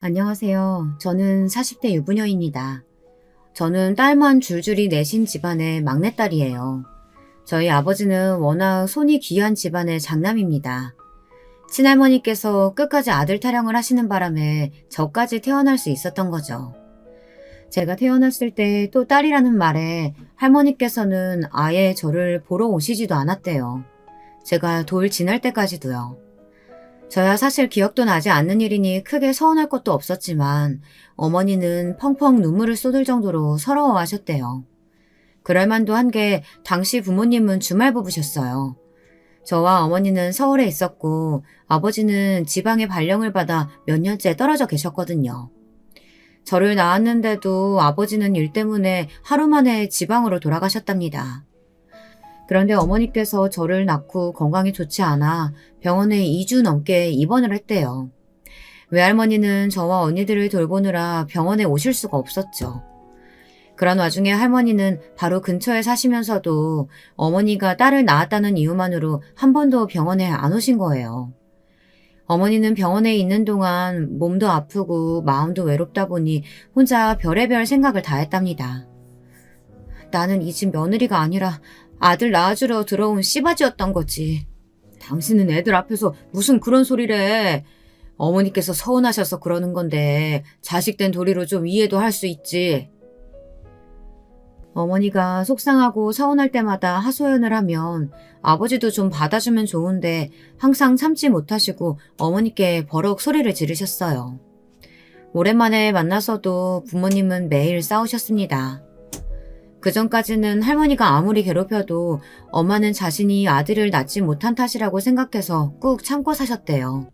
안녕하세요. 저는 40대 유부녀입니다. 저는 딸만 줄줄이 내신 집안의 막내딸이에요. 저희 아버지는 워낙 손이 귀한 집안의 장남입니다. 친할머니께서 끝까지 아들 타령을 하시는 바람에 저까지 태어날 수 있었던 거죠. 제가 태어났을 때 또 딸이라는 말에 할머니께서는 아예 저를 보러 오시지도 않았대요. 제가 돌 지날 때까지도요. 저야 사실 기억도 나지 않는 일이니 크게 서운할 것도 없었지만 어머니는 펑펑 눈물을 쏟을 정도로 서러워하셨대요. 그럴 만도 한 게 당시 부모님은 주말 부부셨어요. 저와 어머니는 서울에 있었고 아버지는 지방에 발령을 받아 몇 년째 떨어져 계셨거든요. 저를 낳았는데도 아버지는 일 때문에 하루 만에 지방으로 돌아가셨답니다. 그런데 어머니께서 저를 낳고 건강이 좋지 않아 병원에 2주 넘게 입원을 했대요. 외할머니는 저와 언니들을 돌보느라 병원에 오실 수가 없었죠. 그런 와중에 할머니는 바로 근처에 사시면서도 어머니가 딸을 낳았다는 이유만으로 한 번도 병원에 안 오신 거예요. 어머니는 병원에 있는 동안 몸도 아프고 마음도 외롭다 보니 혼자 별의별 생각을 다 했답니다. 나는 이 집 며느리가 아니라 아들 낳아주러 들어온 씨바지였던 거지. 당신은 애들 앞에서 무슨 그런 소리래. 어머니께서 서운하셔서 그러는 건데 자식된 도리로 좀 이해도 할 수 있지. 어머니가 속상하고 서운할 때마다 하소연을 하면 아버지도 좀 받아주면 좋은데 항상 참지 못하시고 어머니께 버럭 소리를 지르셨어요. 오랜만에 만나서도 부모님은 매일 싸우셨습니다. 그전까지는 할머니가 아무리 괴롭혀도 엄마는 자신이 아들을 낳지 못한 탓이라고 생각해서 꾹 참고 사셨대요.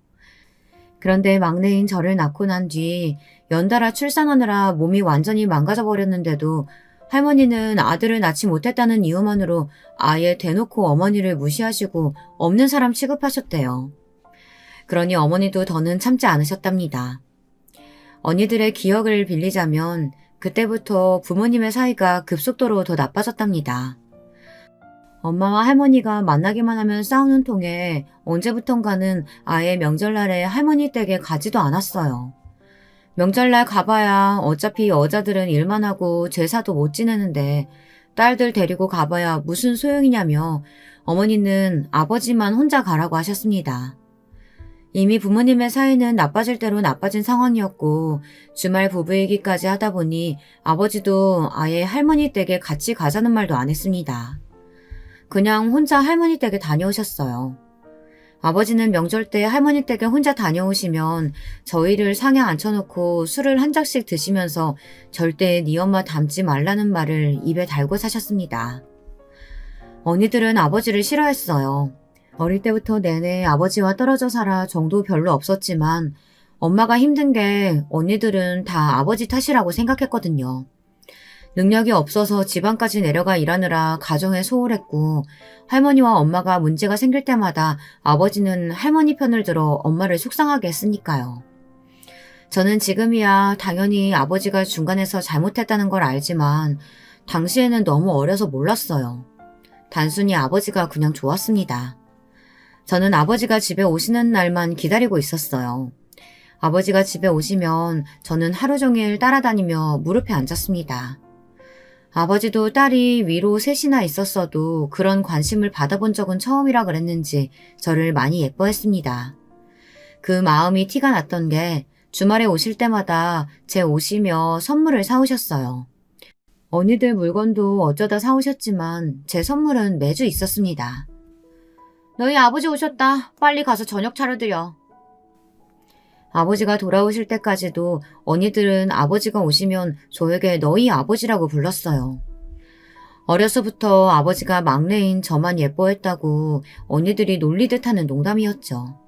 그런데 막내인 저를 낳고 난 뒤 연달아 출산하느라 몸이 완전히 망가져 버렸는데도 할머니는 아들을 낳지 못했다는 이유만으로 아예 대놓고 어머니를 무시하시고 없는 사람 취급하셨대요. 그러니 어머니도 더는 참지 않으셨답니다. 언니들의 기억을 빌리자면 그때부터 부모님의 사이가 급속도로 더 나빠졌답니다. 엄마와 할머니가 만나기만 하면 싸우는 통에 언제부턴가는 아예 명절날에 할머니 댁에 가지도 않았어요. 명절날 가봐야 어차피 여자들은 일만 하고 제사도 못 지내는데 딸들 데리고 가봐야 무슨 소용이냐며 어머니는 아버지만 혼자 가라고 하셨습니다. 이미 부모님의 사이는 나빠질 대로 나빠진 상황이었고 주말 부부이기까지 하다 보니 아버지도 아예 할머니 댁에 같이 가자는 말도 안 했습니다. 그냥 혼자 할머니 댁에 다녀오셨어요. 아버지는 명절 때 할머니 댁에 혼자 다녀오시면 저희를 상에 앉혀놓고 술을 한 잔씩 드시면서 절대 네 엄마 닮지 말라는 말을 입에 달고 사셨습니다. 언니들은 아버지를 싫어했어요. 어릴 때부터 내내 아버지와 떨어져 살아 정도 별로 없었지만 엄마가 힘든 게 언니들은 다 아버지 탓이라고 생각했거든요. 능력이 없어서 지방까지 내려가 일하느라 가정에 소홀했고 할머니와 엄마가 문제가 생길 때마다 아버지는 할머니 편을 들어 엄마를 속상하게 했으니까요. 저는 지금이야 당연히 아버지가 중간에서 잘못했다는 걸 알지만 당시에는 너무 어려서 몰랐어요. 단순히 아버지가 그냥 좋았습니다. 저는 아버지가 집에 오시는 날만 기다리고 있었어요. 아버지가 집에 오시면 저는 하루 종일 따라다니며 무릎에 앉았습니다. 아버지도 딸이 위로 셋이나 있었어도 그런 관심을 받아본 적은 처음이라 그랬는지 저를 많이 예뻐했습니다. 그 마음이 티가 났던 게 주말에 오실 때마다 제 옷이며 선물을 사오셨어요. 언니들 물건도 어쩌다 사오셨지만 제 선물은 매주 있었습니다. 너희 아버지 오셨다. 빨리 가서 저녁 차려드려. 아버지가 돌아오실 때까지도 언니들은 아버지가 오시면 저에게 너희 아버지라고 불렀어요. 어려서부터 아버지가 막내인 저만 예뻐했다고 언니들이 놀리듯 하는 농담이었죠.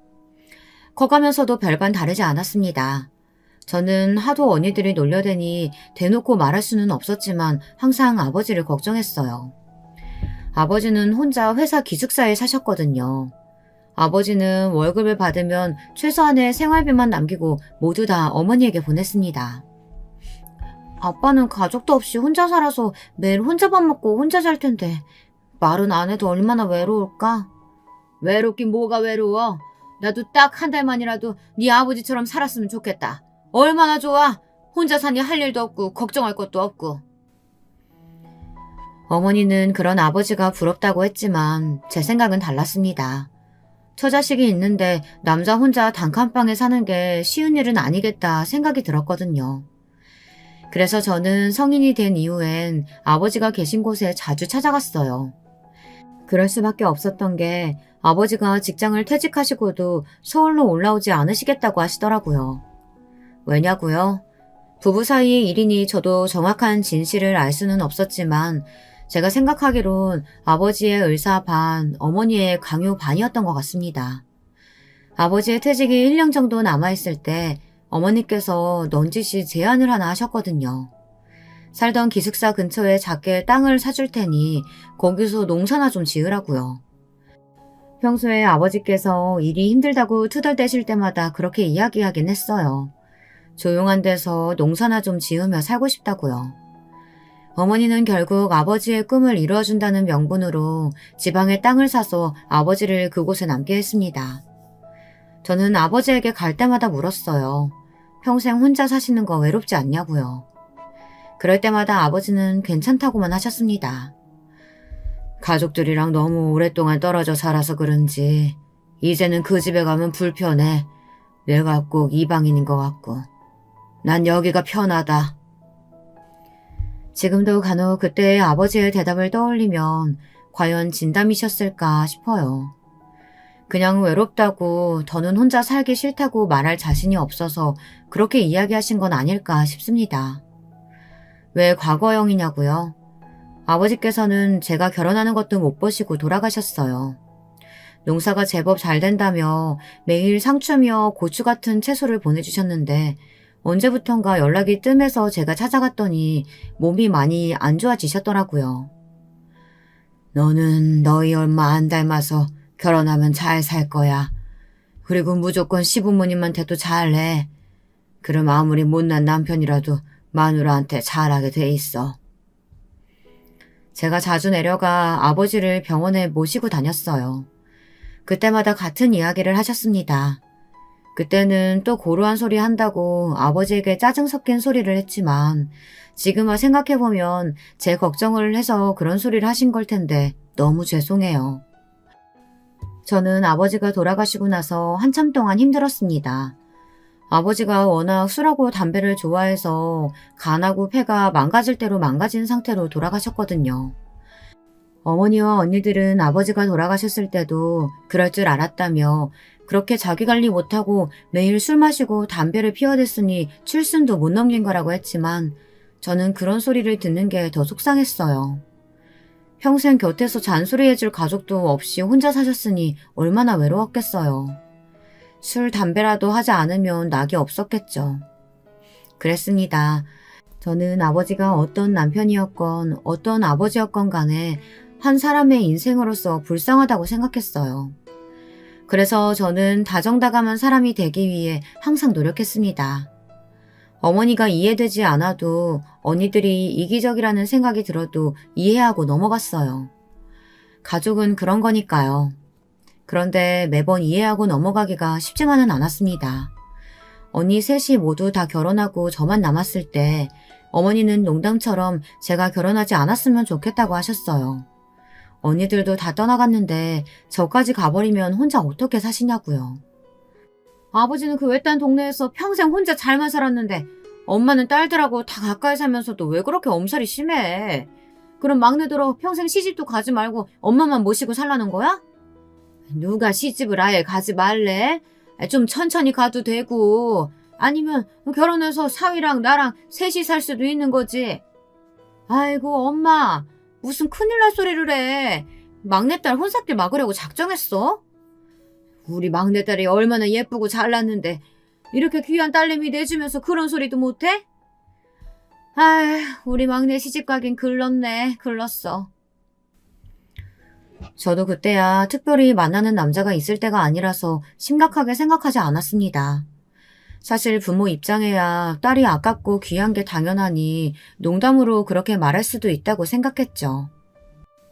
커가면서도 별반 다르지 않았습니다. 저는 하도 언니들이 놀려대니 대놓고 말할 수는 없었지만 항상 아버지를 걱정했어요. 아버지는 혼자 회사 기숙사에 사셨거든요. 아버지는 월급을 받으면 최소한의 생활비만 남기고 모두 다 어머니에게 보냈습니다. 아빠는 가족도 없이 혼자 살아서 매일 혼자 밥 먹고 혼자 잘 텐데 말은 안 해도 얼마나 외로울까? 외롭긴 뭐가 외로워? 나도 딱 한 달만이라도 네 아버지처럼 살았으면 좋겠다. 얼마나 좋아. 혼자 사니 할 일도 없고 걱정할 것도 없고. 어머니는 그런 아버지가 부럽다고 했지만 제 생각은 달랐습니다. 처자식이 있는데 남자 혼자 단칸방에 사는 게 쉬운 일은 아니겠다 생각이 들었거든요. 그래서 저는 성인이 된 이후엔 아버지가 계신 곳에 자주 찾아갔어요. 그럴 수밖에 없었던 게 아버지가 직장을 퇴직하시고도 서울로 올라오지 않으시겠다고 하시더라고요. 왜냐고요? 부부 사이의 일이니 저도 정확한 진실을 알 수는 없었지만 제가 생각하기론 아버지의 의사 반, 어머니의 강요 반이었던 것 같습니다. 아버지의 퇴직이 1년 정도 남아있을 때 어머니께서 넌지시 제안을 하나 하셨거든요. 살던 기숙사 근처에 작게 땅을 사줄 테니 거기서 농사나 좀 지으라고요. 평소에 아버지께서 일이 힘들다고 투덜대실 때마다 그렇게 이야기하긴 했어요. 조용한 데서 농사나 좀 지으며 살고 싶다고요. 어머니는 결국 아버지의 꿈을 이루어준다는 명분으로 지방에 땅을 사서 아버지를 그곳에 남게 했습니다. 저는 아버지에게 갈 때마다 물었어요. 평생 혼자 사시는 거 외롭지 않냐고요. 그럴 때마다 아버지는 괜찮다고만 하셨습니다. 가족들이랑 너무 오랫동안 떨어져 살아서 그런지 이제는 그 집에 가면 불편해. 내가 꼭 이방인인 것 같고. 난 여기가 편하다. 지금도 간혹 그때의 아버지의 대답을 떠올리면 과연 진담이셨을까 싶어요. 그냥 외롭다고 더는 혼자 살기 싫다고 말할 자신이 없어서 그렇게 이야기하신 건 아닐까 싶습니다. 왜 과거형이냐고요? 아버지께서는 제가 결혼하는 것도 못 보시고 돌아가셨어요. 농사가 제법 잘 된다며 매일 상추며 고추 같은 채소를 보내주셨는데 언제부턴가 연락이 뜸해서 제가 찾아갔더니 몸이 많이 안 좋아지셨더라고요. 너는 너희 얼마 안 닮아서 결혼하면 잘 살 거야. 그리고 무조건 시부모님한테도 잘해. 그럼 아무리 못난 남편이라도 마누라한테 잘하게 돼 있어. 제가 자주 내려가 아버지를 병원에 모시고 다녔어요. 그때마다 같은 이야기를 하셨습니다. 그때는 또 고루한 소리 한다고 아버지에게 짜증 섞인 소리를 했지만 지금 생각해보면 제 걱정을 해서 그런 소리를 하신 걸 텐데 너무 죄송해요. 저는 아버지가 돌아가시고 나서 한참 동안 힘들었습니다. 아버지가 워낙 술하고 담배를 좋아해서 간하고 폐가 망가질 대로 망가진 상태로 돌아가셨거든요. 어머니와 언니들은 아버지가 돌아가셨을 때도 그럴 줄 알았다며 그렇게 자기관리 못하고 매일 술 마시고 담배를 피워댔으니 칠순도 못 넘긴 거라고 했지만 저는 그런 소리를 듣는 게 더 속상했어요. 평생 곁에서 잔소리해줄 가족도 없이 혼자 사셨으니 얼마나 외로웠겠어요. 술, 담배라도 하지 않으면 낙이 없었겠죠. 그랬습니다. 저는 아버지가 어떤 남편이었건 어떤 아버지였건 간에 한 사람의 인생으로서 불쌍하다고 생각했어요. 그래서 저는 다정다감한 사람이 되기 위해 항상 노력했습니다. 어머니가 이해되지 않아도 언니들이 이기적이라는 생각이 들어도 이해하고 넘어갔어요. 가족은 그런 거니까요. 그런데 매번 이해하고 넘어가기가 쉽지만은 않았습니다. 언니 셋이 모두 다 결혼하고 저만 남았을 때 어머니는 농담처럼 제가 결혼하지 않았으면 좋겠다고 하셨어요. 언니들도 다 떠나갔는데 저까지 가버리면 혼자 어떻게 사시냐고요. 아버지는 그 외딴 동네에서 평생 혼자 잘만 살았는데 엄마는 딸들하고 다 가까이 살면서도 왜 그렇게 엄살이 심해? 그럼 막내들어 평생 시집도 가지 말고 엄마만 모시고 살라는 거야? 누가 시집을 아예 가지 말래? 좀 천천히 가도 되고 아니면 결혼해서 사위랑 나랑 셋이 살 수도 있는 거지. 아이고 엄마 무슨 큰일 날 소리를 해. 막내딸 혼삿길 막으려고 작정했어? 우리 막내딸이 얼마나 예쁘고 잘났는데 이렇게 귀한 딸내미 내주면서 그런 소리도 못해? 아휴 우리 막내 시집가긴 글렀네. 글렀어. 저도 그때야 특별히 만나는 남자가 있을 때가 아니라서 심각하게 생각하지 않았습니다. 사실 부모 입장에야 딸이 아깝고 귀한 게 당연하니 농담으로 그렇게 말할 수도 있다고 생각했죠.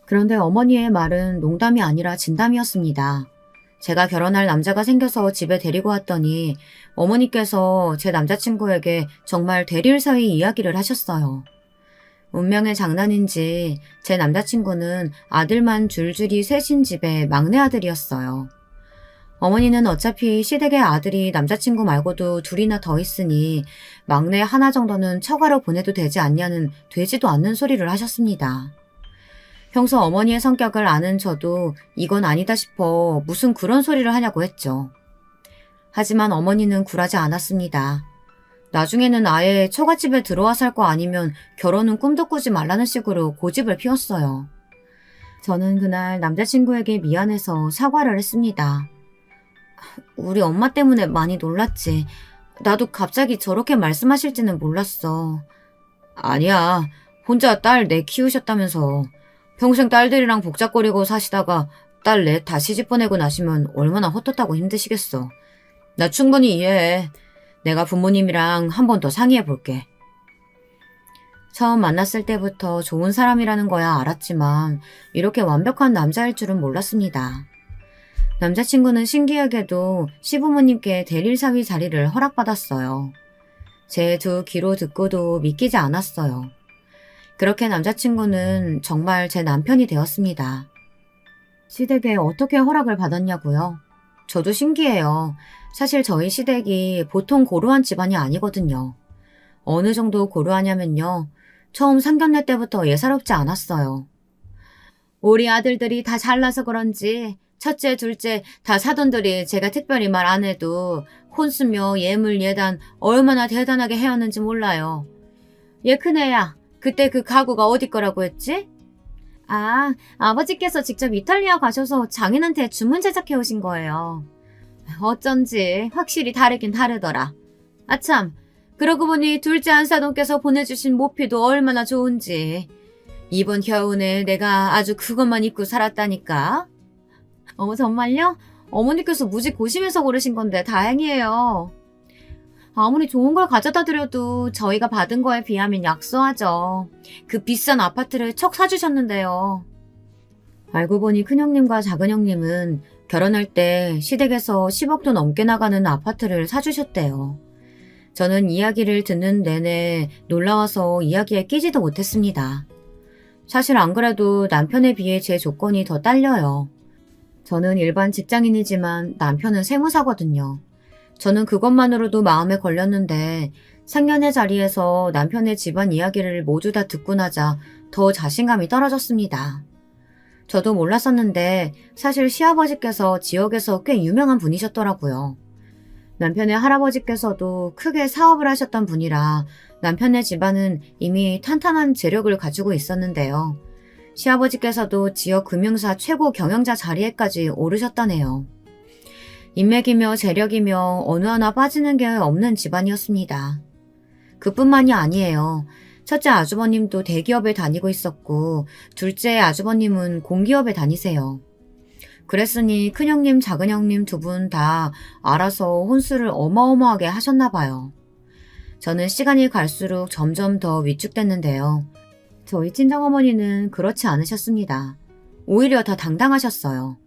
그런데 어머니의 말은 농담이 아니라 진담이었습니다. 제가 결혼할 남자가 생겨서 집에 데리고 왔더니 어머니께서 제 남자친구에게 정말 대릴 사위 이야기를 하셨어요. 운명의 장난인지 제 남자친구는 아들만 줄줄이 셋인 집의 막내 아들이었어요. 어머니는 어차피 시댁의 아들이 남자친구 말고도 둘이나 더 있으니 막내 하나 정도는 처가로 보내도 되지 않냐는 되지도 않는 소리를 하셨습니다. 평소 어머니의 성격을 아는 저도 이건 아니다 싶어 무슨 그런 소리를 하냐고 했죠. 하지만 어머니는 굴하지 않았습니다. 나중에는 아예 처갓집에 들어와 살 거 아니면 결혼은 꿈도 꾸지 말라는 식으로 고집을 피웠어요. 저는 그날 남자친구에게 미안해서 사과를 했습니다. 우리 엄마 때문에 많이 놀랐지. 나도 갑자기 저렇게 말씀하실지는 몰랐어. 아니야. 혼자 딸 내 키우셨다면서. 평생 딸들이랑 복잡거리고 사시다가 딸 넷 다 시집 보내고 나시면 얼마나 헛헛하고 힘드시겠어. 나 충분히 이해해. 내가 부모님이랑 한 번 더 상의해 볼게. 처음 만났을 때부터 좋은 사람이라는 거야 알았지만 이렇게 완벽한 남자일 줄은 몰랐습니다. 남자친구는 신기하게도 시부모님께 대릴사위 자리를 허락받았어요. 제 두 귀로 듣고도 믿기지 않았어요. 그렇게 남자친구는 정말 제 남편이 되었습니다. 시댁에 어떻게 허락을 받았냐고요? 저도 신기해요. 사실 저희 시댁이 보통 고루한 집안이 아니거든요. 어느 정도 고루하냐면요. 처음 상견례 때부터 예사롭지 않았어요. 우리 아들들이 다 잘나서 그런지 첫째, 둘째 다 사돈들이 제가 특별히 말 안 해도 혼수며 예물 예단 얼마나 대단하게 해왔는지 몰라요. 얘 큰애야, 그때 그 가구가 어디 거라고 했지? 아, 아버지께서 직접 이탈리아 가셔서 장인한테 주문 제작해 오신 거예요. 어쩐지 확실히 다르긴 다르더라. 아참, 그러고 보니 둘째 안사돈께서 보내주신 모피도 얼마나 좋은지. 이번 겨우내 내가 아주 그것만 입고 살았다니까. 어머 정말요? 어머니께서 무지 고심해서 고르신 건데 다행이에요. 아무리 좋은 걸 가져다 드려도 저희가 받은 거에 비하면 약소하죠. 그 비싼 아파트를 척 사주셨는데요. 알고 보니 큰형님과 작은형님은 결혼할 때 시댁에서 10억도 넘게 나가는 아파트를 사주셨대요. 저는 이야기를 듣는 내내 놀라워서 이야기에 끼지도 못했습니다. 사실 안 그래도 남편에 비해 제 조건이 더 딸려요. 저는 일반 직장인이지만 남편은 세무사거든요. 저는 그것만으로도 마음에 걸렸는데 상견례 자리에서 남편의 집안 이야기를 모두 다 듣고 나자 더 자신감이 떨어졌습니다. 저도 몰랐었는데 사실 시아버지께서 지역에서 꽤 유명한 분이셨더라고요. 남편의 할아버지께서도 크게 사업을 하셨던 분이라 남편의 집안은 이미 탄탄한 재력을 가지고 있었는데요. 시아버지께서도 지역 금융사 최고 경영자 자리에까지 오르셨다네요. 인맥이며 재력이며 어느 하나 빠지는 게 없는 집안이었습니다. 그뿐만이 아니에요. 첫째 아주버님도 대기업에 다니고 있었고 둘째 아주버님은 공기업에 다니세요. 그랬으니 큰형님, 작은형님 두 분 다 알아서 혼수를 어마어마하게 하셨나 봐요. 저는 시간이 갈수록 점점 더 위축됐는데요. 저희 친정어머니는 그렇지 않으셨습니다. 오히려 더 당당하셨어요.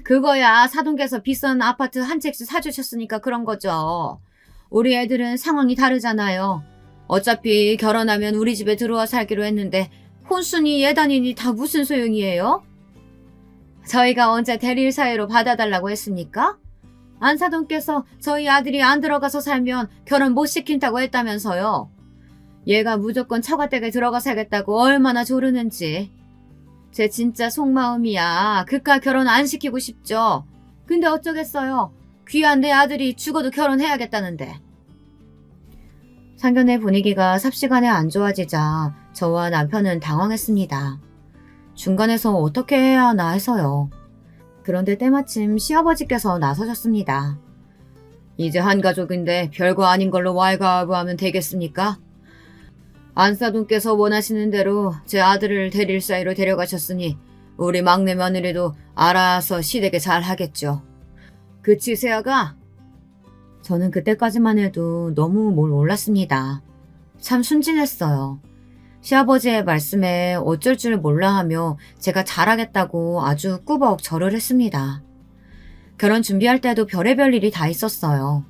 그거야 사돈께서 비싼 아파트 한 채씩 사주셨으니까 그런 거죠. 우리 애들은 상황이 다르잖아요. 어차피 결혼하면 우리 집에 들어와 살기로 했는데 혼수니 예단이니 다 무슨 소용이에요? 저희가 언제 대릴 사유로 받아달라고 했습니까? 안사돈께서 저희 아들이 안 들어가서 살면 결혼 못 시킨다고 했다면서요. 얘가 무조건 처가댁에 들어가 살겠다고 얼마나 조르는지. 제 진짜 속마음이야. 그깟 결혼 안 시키고 싶죠. 근데 어쩌겠어요. 귀한 내 아들이 죽어도 결혼해야겠다는데. 상견례 분위기가 삽시간에 안 좋아지자 저와 남편은 당황했습니다. 중간에서 어떻게 해야 하나 해서요. 그런데 때마침 시아버지께서 나서셨습니다. 이제 한 가족인데 별거 아닌 걸로 왈가왈부하면 되겠습니까? 안사돈께서 원하시는 대로 제 아들을 대릴 사이로 데려가셨으니 우리 막내 며느리도 알아서 시댁에 잘 하겠죠. 그치 세아가? 저는 그때까지만 해도 너무 뭘 몰랐습니다. 참 순진했어요. 시아버지의 말씀에 어쩔 줄 몰라 하며 제가 잘하겠다고 아주 꾸벅 절을 했습니다. 결혼 준비할 때도 별의별 일이 다 있었어요.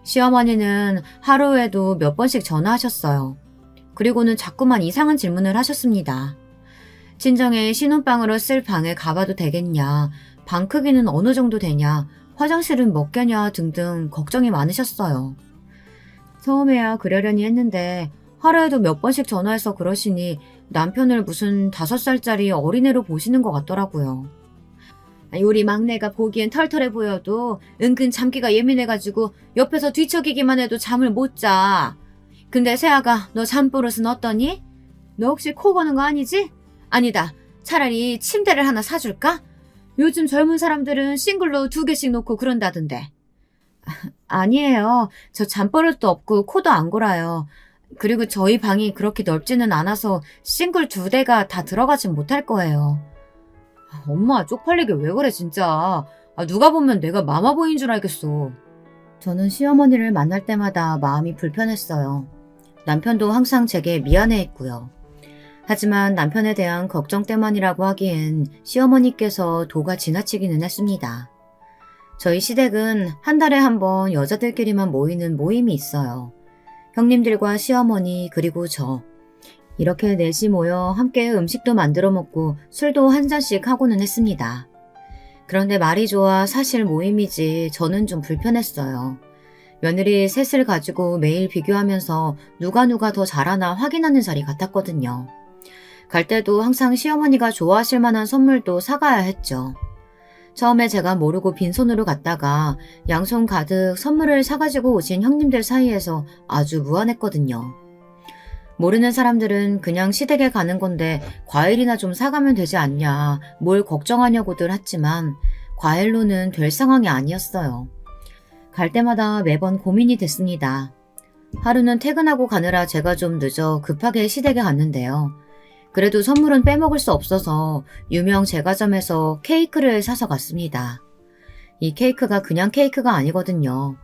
시어머니는 하루에도 몇 번씩 전화하셨어요. 그리고는 자꾸만 이상한 질문을 하셨습니다. 친정에 신혼방으로 쓸 방에 가봐도 되겠냐, 방 크기는 어느 정도 되냐, 화장실은 몇 개냐 등등 걱정이 많으셨어요. 처음에야 그러려니 했는데 하루에도 몇 번씩 전화해서 그러시니 남편을 무슨 5살짜리 어린애로 보시는 것 같더라고요. 우리 막내가 보기엔 털털해 보여도 은근 잠기가 예민해가지고 옆에서 뒤척이기만 해도 잠을 못 자. 근데 세아가 너 잠버릇은 어떠니? 너 혹시 코 고는 거 아니지? 아니다. 차라리 침대를 하나 사줄까? 요즘 젊은 사람들은 싱글로 2개씩 놓고 그런다던데. 아니에요. 저 잠버릇도 없고 코도 안 골아요. 그리고 저희 방이 그렇게 넓지는 않아서 싱글 2대가 다 들어가진 못할 거예요. 엄마 쪽팔리게 왜 그래 진짜. 누가 보면 내가 마마보이인 줄 알겠어. 저는 시어머니를 만날 때마다 마음이 불편했어요. 남편도 항상 제게 미안해했고요. 하지만 남편에 대한 걱정 때문이라고 하기엔 시어머니께서 도가 지나치기는 했습니다. 저희 시댁은 한 달에 한 번 여자들끼리만 모이는 모임이 있어요. 형님들과 시어머니 그리고 저 이렇게 넷이 모여 함께 음식도 만들어 먹고 술도 한 잔씩 하고는 했습니다. 그런데 말이 좋아 사실 모임이지 저는 좀 불편했어요. 며느리 셋을 가지고 매일 비교하면서 누가 더 잘하나 확인하는 자리 같았거든요. 갈 때도 항상 시어머니가 좋아하실 만한 선물도 사가야 했죠. 처음에 제가 모르고 빈손으로 갔다가 양손 가득 선물을 사가지고 오신 형님들 사이에서 아주 무안했거든요. 모르는 사람들은 그냥 시댁에 가는 건데 과일이나 좀 사가면 되지 않냐, 뭘 걱정하냐고들 했지만 과일로는 될 상황이 아니었어요. 갈 때마다 매번 고민이 됐습니다. 하루는 퇴근하고 가느라 제가 좀 늦어 급하게 시댁에 갔는데요. 그래도 선물은 빼먹을 수 없어서 유명 제과점에서 케이크를 사서 갔습니다. 이 케이크가 그냥 케이크가 아니거든요.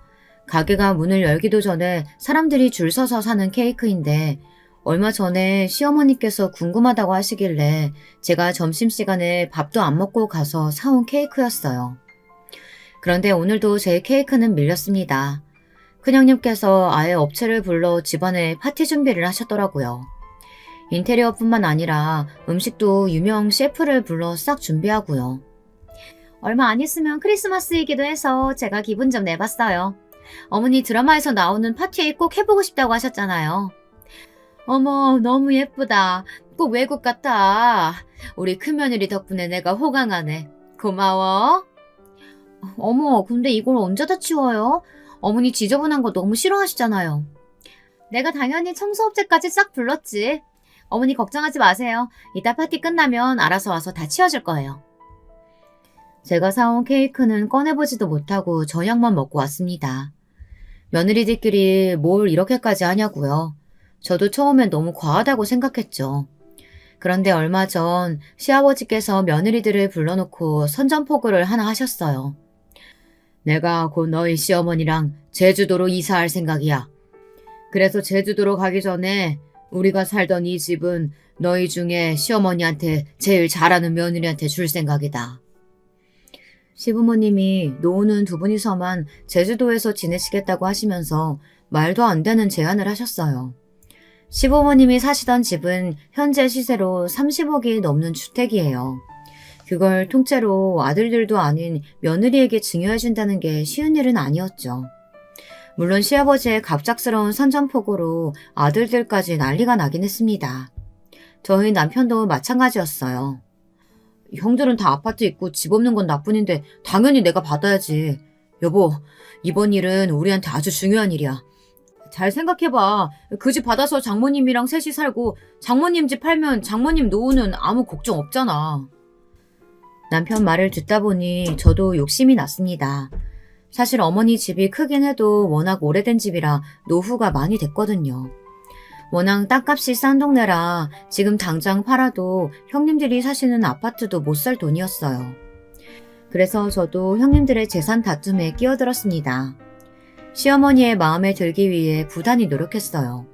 가게가 문을 열기도 전에 사람들이 줄 서서 사는 케이크인데 얼마 전에 시어머니께서 궁금하다고 하시길래 제가 점심시간에 밥도 안 먹고 가서 사온 케이크였어요. 그런데 오늘도 제 케이크는 밀렸습니다. 큰형님께서 아예 업체를 불러 집안에 파티 준비를 하셨더라고요. 인테리어뿐만 아니라 음식도 유명 셰프를 불러 싹 준비하고요. 얼마 안 있으면 크리스마스이기도 해서 제가 기분 좀 내봤어요. 어머니 드라마에서 나오는 파티에 꼭 해보고 싶다고 하셨잖아요. 어머, 너무 예쁘다. 꼭 외국 같아. 우리 큰며느리 덕분에 내가 호강하네. 고마워. 어머, 근데 이걸 언제 다 치워요? 어머니 지저분한 거 너무 싫어하시잖아요. 내가 당연히 청소업체까지 싹 불렀지. 어머니 걱정하지 마세요. 이따 파티 끝나면 알아서 와서 다 치워줄 거예요. 제가 사온 케이크는 꺼내보지도 못하고 저녁만 먹고 왔습니다. 며느리들끼리 뭘 이렇게까지 하냐고요. 저도 처음엔 너무 과하다고 생각했죠. 그런데 얼마 전 시아버지께서 며느리들을 불러놓고 선전포고를 하나 하셨어요. 내가 곧 너희 시어머니랑 제주도로 이사할 생각이야. 그래서 제주도로 가기 전에 우리가 살던 이 집은 너희 중에 시어머니한테 제일 잘하는 며느리한테 줄 생각이다. 시부모님이 노후는 2분이서만 제주도에서 지내시겠다고 하시면서 말도 안 되는 제안을 하셨어요. 시부모님이 사시던 집은 현재 시세로 30억이 넘는 주택이에요. 그걸 통째로 아들들도 아닌 며느리에게 증여해준다는 게 쉬운 일은 아니었죠. 물론 시아버지의 갑작스러운 선전포고로 아들들까지 난리가 나긴 했습니다. 저희 남편도 마찬가지였어요. 형들은 다 아파트 있고 집 없는 건 나뿐인데 당연히 내가 받아야지. 여보, 이번 일은 우리한테 아주 중요한 일이야. 잘 생각해봐. 그 집 받아서 장모님이랑 셋이 살고 장모님 집 팔면 장모님 노후는 아무 걱정 없잖아. 남편 말을 듣다 보니 저도 욕심이 났습니다. 사실 어머니 집이 크긴 해도 워낙 오래된 집이라 노후가 많이 됐거든요. 워낙 땅값이 싼 동네라 지금 당장 팔아도 형님들이 사시는 아파트도 못 살 돈이었어요. 그래서 저도 형님들의 재산 다툼에 끼어들었습니다. 시어머니의 마음에 들기 위해 부단히 노력했어요.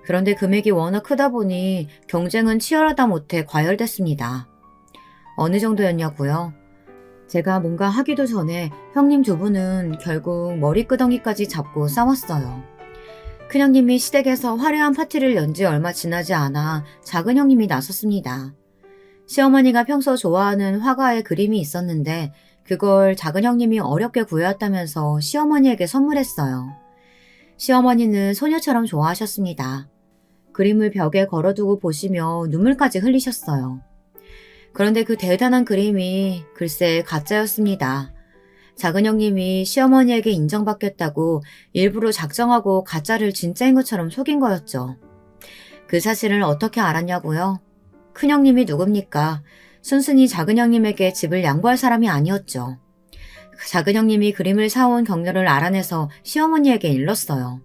그런데 금액이 워낙 크다 보니 경쟁은 치열하다 못해 과열됐습니다. 어느 정도였냐고요? 제가 뭔가 하기도 전에 형님 두 분은 결국 머리끄덩이까지 잡고 싸웠어요. 큰형님이 시댁에서 화려한 파티를 연 지 얼마 지나지 않아 작은 형님이 나섰습니다. 시어머니가 평소 좋아하는 화가의 그림이 있었는데 그걸 작은 형님이 어렵게 구해왔다면서 시어머니에게 선물했어요. 시어머니는 소녀처럼 좋아하셨습니다. 그림을 벽에 걸어두고 보시며 눈물까지 흘리셨어요. 그런데 그 대단한 그림이 글쎄 가짜였습니다. 작은 형님이 시어머니에게 인정받겠다고 일부러 작정하고 가짜를 진짜인 것처럼 속인 거였죠. 그 사실을 어떻게 알았냐고요? 큰형님이 누굽니까? 순순히 작은 형님에게 집을 양보할 사람이 아니었죠. 작은 형님이 그림을 사온 경로를 알아내서 시어머니에게 일렀어요.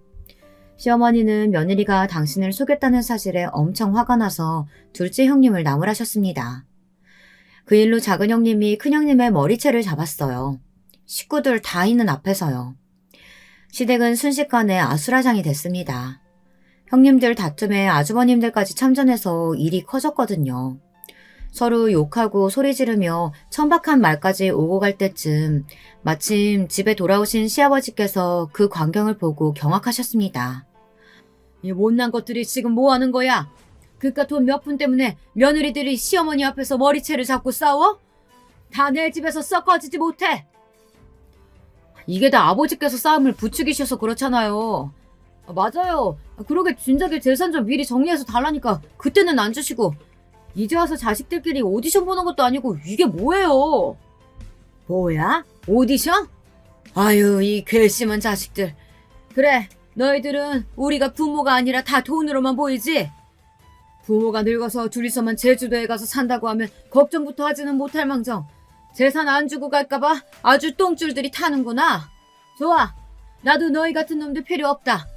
시어머니는 며느리가 당신을 속였다는 사실에 엄청 화가 나서 둘째 형님을 나무라셨습니다. 그 일로 작은 형님이 큰형님의 머리채를 잡았어요. 식구들 다 있는 앞에서요. 시댁은 순식간에 아수라장이 됐습니다. 형님들 다툼에 아주버님들까지 참전해서 일이 커졌거든요. 서로 욕하고 소리 지르며 천박한 말까지 오고 갈 때쯤 마침 집에 돌아오신 시아버지께서 그 광경을 보고 경악하셨습니다. 이 못난 것들이 지금 뭐 하는 거야? 그깟 돈 몇 푼 때문에 며느리들이 시어머니 앞에서 머리채를 잡고 싸워? 다 내 집에서 썩어지지 못해. 이게 다 아버지께서 싸움을 부추기셔서 그렇잖아요. 맞아요. 그러게 진작에 재산 좀 미리 정리해서 달라니까 그때는 안 주시고 이제 와서 자식들끼리 오디션 보는 것도 아니고 이게 뭐예요? 뭐야? 오디션? 아유, 이 괘씸한 자식들. 그래, 너희들은 우리가 부모가 아니라 다 돈으로만 보이지? 부모가 늙어서 둘이서만 제주도에 가서 산다고 하면 걱정부터 하지는 못할 망정 재산 안 주고 갈까봐 아주 똥줄들이 타는구나. 좋아, 나도 너희 같은 놈들 필요 없다.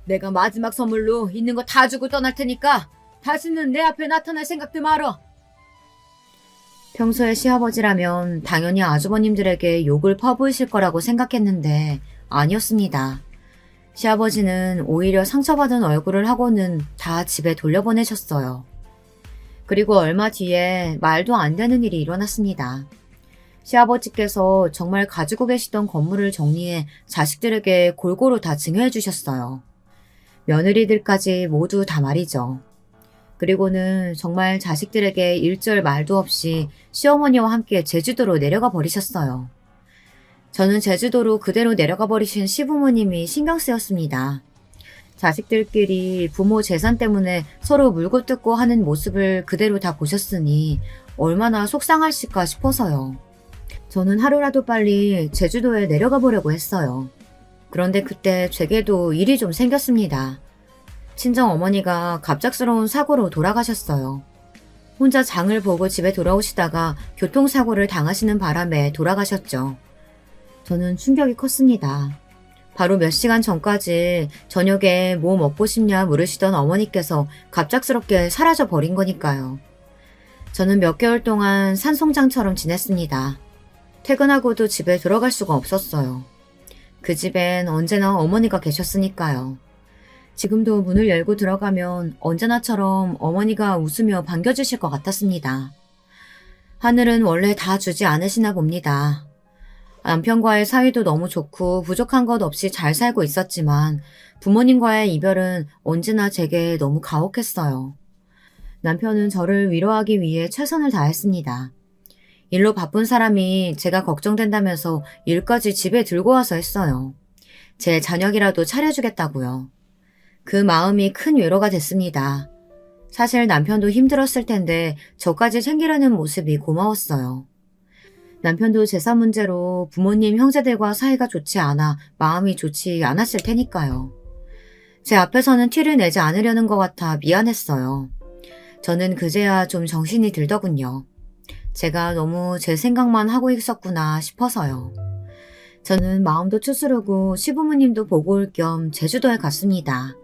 내가 마지막 선물로 있는 거 다 주고 떠날 테니까 다시는 내 앞에 나타날 생각도 말어. 평소에 시아버지라면 당연히 아주버님들에게 욕을 퍼부으실 거라고 생각했는데 아니었습니다. 시아버지는 오히려 상처받은 얼굴을 하고는 다 집에 돌려보내셨어요. 그리고 얼마 뒤에 말도 안 되는 일이 일어났습니다. 시아버지께서 정말 가지고 계시던 건물을 정리해 자식들에게 골고루 다 증여해 주셨어요. 며느리들까지 모두 다 말이죠. 그리고는 정말 자식들에게 일절 말도 없이 시어머니와 함께 제주도로 내려가 버리셨어요. 저는 제주도로 그대로 내려가 버리신 시부모님이 신경 쓰였습니다. 자식들끼리 부모 재산 때문에 서로 물고 뜯고 하는 모습을 그대로 다 보셨으니 얼마나 속상하실까 싶어서요. 저는 하루라도 빨리 제주도에 내려가 보려고 했어요. 그런데 그때 제게도 일이 좀 생겼습니다. 친정 어머니가 갑작스러운 사고로 돌아가셨어요. 혼자 장을 보고 집에 돌아오시다가 교통사고를 당하시는 바람에 돌아가셨죠. 저는 충격이 컸습니다. 바로 몇 시간 전까지 저녁에 뭐 먹고 싶냐 물으시던 어머니께서 갑작스럽게 사라져 버린 거니까요. 저는 몇 개월 동안 산송장처럼 지냈습니다. 퇴근하고도 집에 들어갈 수가 없었어요. 그 집엔 언제나 어머니가 계셨으니까요. 지금도 문을 열고 들어가면 언제나처럼 어머니가 웃으며 반겨주실 것 같았습니다. 하늘은 원래 다 주지 않으시나 봅니다. 남편과의 사이도 너무 좋고 부족한 것 없이 잘 살고 있었지만 부모님과의 이별은 언제나 제게 너무 가혹했어요. 남편은 저를 위로하기 위해 최선을 다했습니다. 일로 바쁜 사람이 제가 걱정된다면서 일까지 집에 들고 와서 했어요. 제 저녁이라도 차려주겠다고요. 그 마음이 큰 위로가 됐습니다. 사실 남편도 힘들었을 텐데 저까지 챙기려는 모습이 고마웠어요. 남편도 재산 문제로 부모님 형제들과 사이가 좋지 않아 마음이 좋지 않았을 테니까요. 제 앞에서는 티를 내지 않으려는 것 같아 미안했어요. 저는 그제야 좀 정신이 들더군요. 제가 너무 제 생각만 하고 있었구나 싶어서요. 저는 마음도 추스르고 시부모님도 보고 올 겸 제주도에 갔습니다.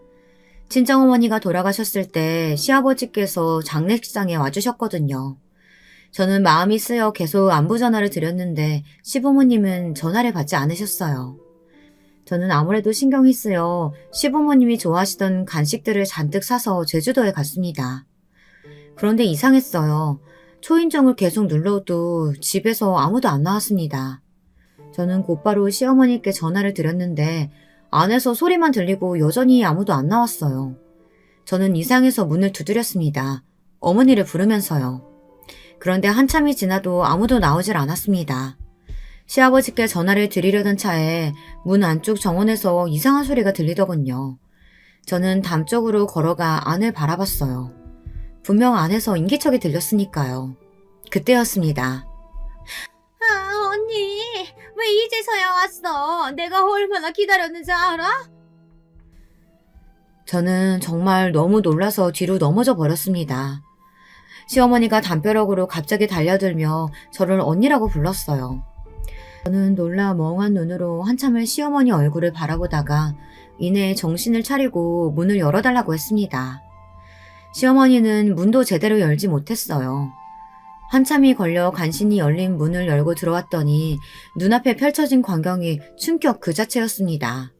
친정어머니가 돌아가셨을 때 시아버지께서 장례식장에 와주셨거든요. 저는 마음이 쓰여 계속 안부 전화를 드렸는데 시부모님은 전화를 받지 않으셨어요. 저는 아무래도 신경이 쓰여 시부모님이 좋아하시던 간식들을 잔뜩 사서 제주도에 갔습니다. 그런데 이상했어요. 초인종을 계속 눌러도 집에서 아무도 안 나왔습니다. 저는 곧바로 시어머니께 전화를 드렸는데 안에서 소리만 들리고 여전히 아무도 안 나왔어요. 저는 이상해서 문을 두드렸습니다. 어머니를 부르면서요. 그런데 한참이 지나도 아무도 나오질 않았습니다. 시아버지께 전화를 드리려던 차에 문 안쪽 정원에서 이상한 소리가 들리더군요. 저는 담 쪽으로 걸어가 안을 바라봤어요. 분명 안에서 인기척이 들렸으니까요. 그때였습니다. 아, 언니, 왜 이제서야 왔어? 내가 얼마나 기다렸는지 알아? 저는 정말 너무 놀라서 뒤로 넘어져 버렸습니다. 시어머니가 담벼락으로 갑자기 달려들며 저를 언니라고 불렀어요. 저는 놀라 멍한 눈으로 한참을 시어머니 얼굴을 바라보다가 이내 정신을 차리고 문을 열어달라고 했습니다. 시어머니는 문도 제대로 열지 못했어요. 한참이 걸려 간신히 열린 문을 열고 들어왔더니 눈앞에 펼쳐진 광경이 충격 그 자체였습니다.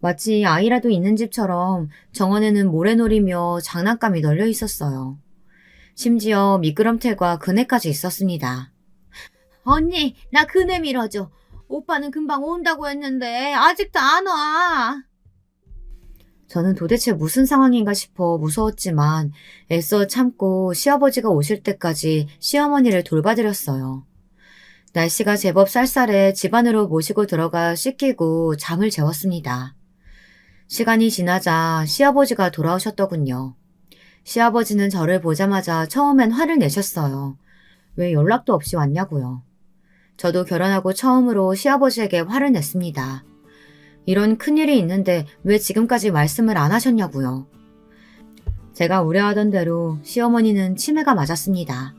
마치 아이라도 있는 집처럼 정원에는 모래놀이며 장난감이 널려 있었어요. 심지어 미끄럼틀과 그네까지 있었습니다. 언니, 나 그네 밀어줘. 오빠는 금방 온다고 했는데 아직도 안 와. 저는 도대체 무슨 상황인가 싶어 무서웠지만 애써 참고 시아버지가 오실 때까지 시어머니를 돌봐드렸어요. 날씨가 제법 쌀쌀해 집 안으로 모시고 들어가 씻기고 잠을 재웠습니다. 시간이 지나자 시아버지가 돌아오셨더군요. 시아버지는 저를 보자마자 처음엔 화를 내셨어요. 왜 연락도 없이 왔냐고요. 저도 결혼하고 처음으로 시아버지에게 화를 냈습니다. 이런 큰일이 있는데 왜 지금까지 말씀을 안 하셨냐고요. 제가 우려하던 대로 시어머니는 치매가 맞았습니다.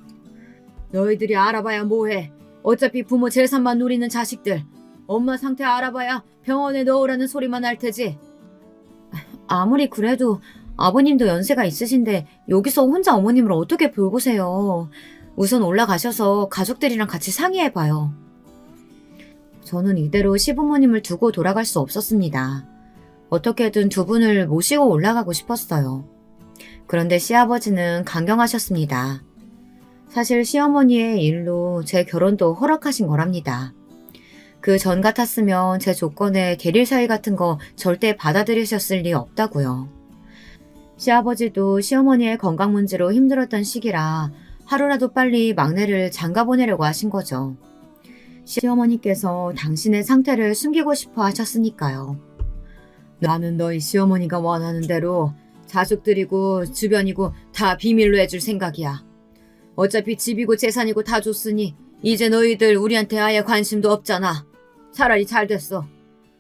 너희들이 알아봐야 뭐해. 어차피 부모 재산만 노리는 자식들. 엄마 상태 알아봐야 병원에 넣으라는 소리만 할 테지. 아무리 그래도 아버님도 연세가 있으신데 여기서 혼자 어머님을 어떻게 돌보세요. 우선 올라가셔서 가족들이랑 같이 상의해봐요. 저는 이대로 시부모님을 두고 돌아갈 수 없었습니다. 어떻게든 두 분을 모시고 올라가고 싶었어요. 그런데 시아버지는 강경하셨습니다. 사실 시어머니의 일로 제 결혼도 허락하신 거랍니다. 그 전 같았으면 제 조건에 대릴 사위 같은 거 절대 받아들이셨을 리 없다고요. 시아버지도 시어머니의 건강 문제로 힘들었던 시기라 하루라도 빨리 막내를 장가 보내려고 하신 거죠. 시어머니께서 당신의 상태를 숨기고 싶어 하셨으니까요. 나는 너희 시어머니가 원하는 대로 자식들이고 주변이고 다 비밀로 해줄 생각이야. 어차피 집이고 재산이고 다 줬으니 이제 너희들 우리한테 아예 관심도 없잖아. 차라리 잘 됐어.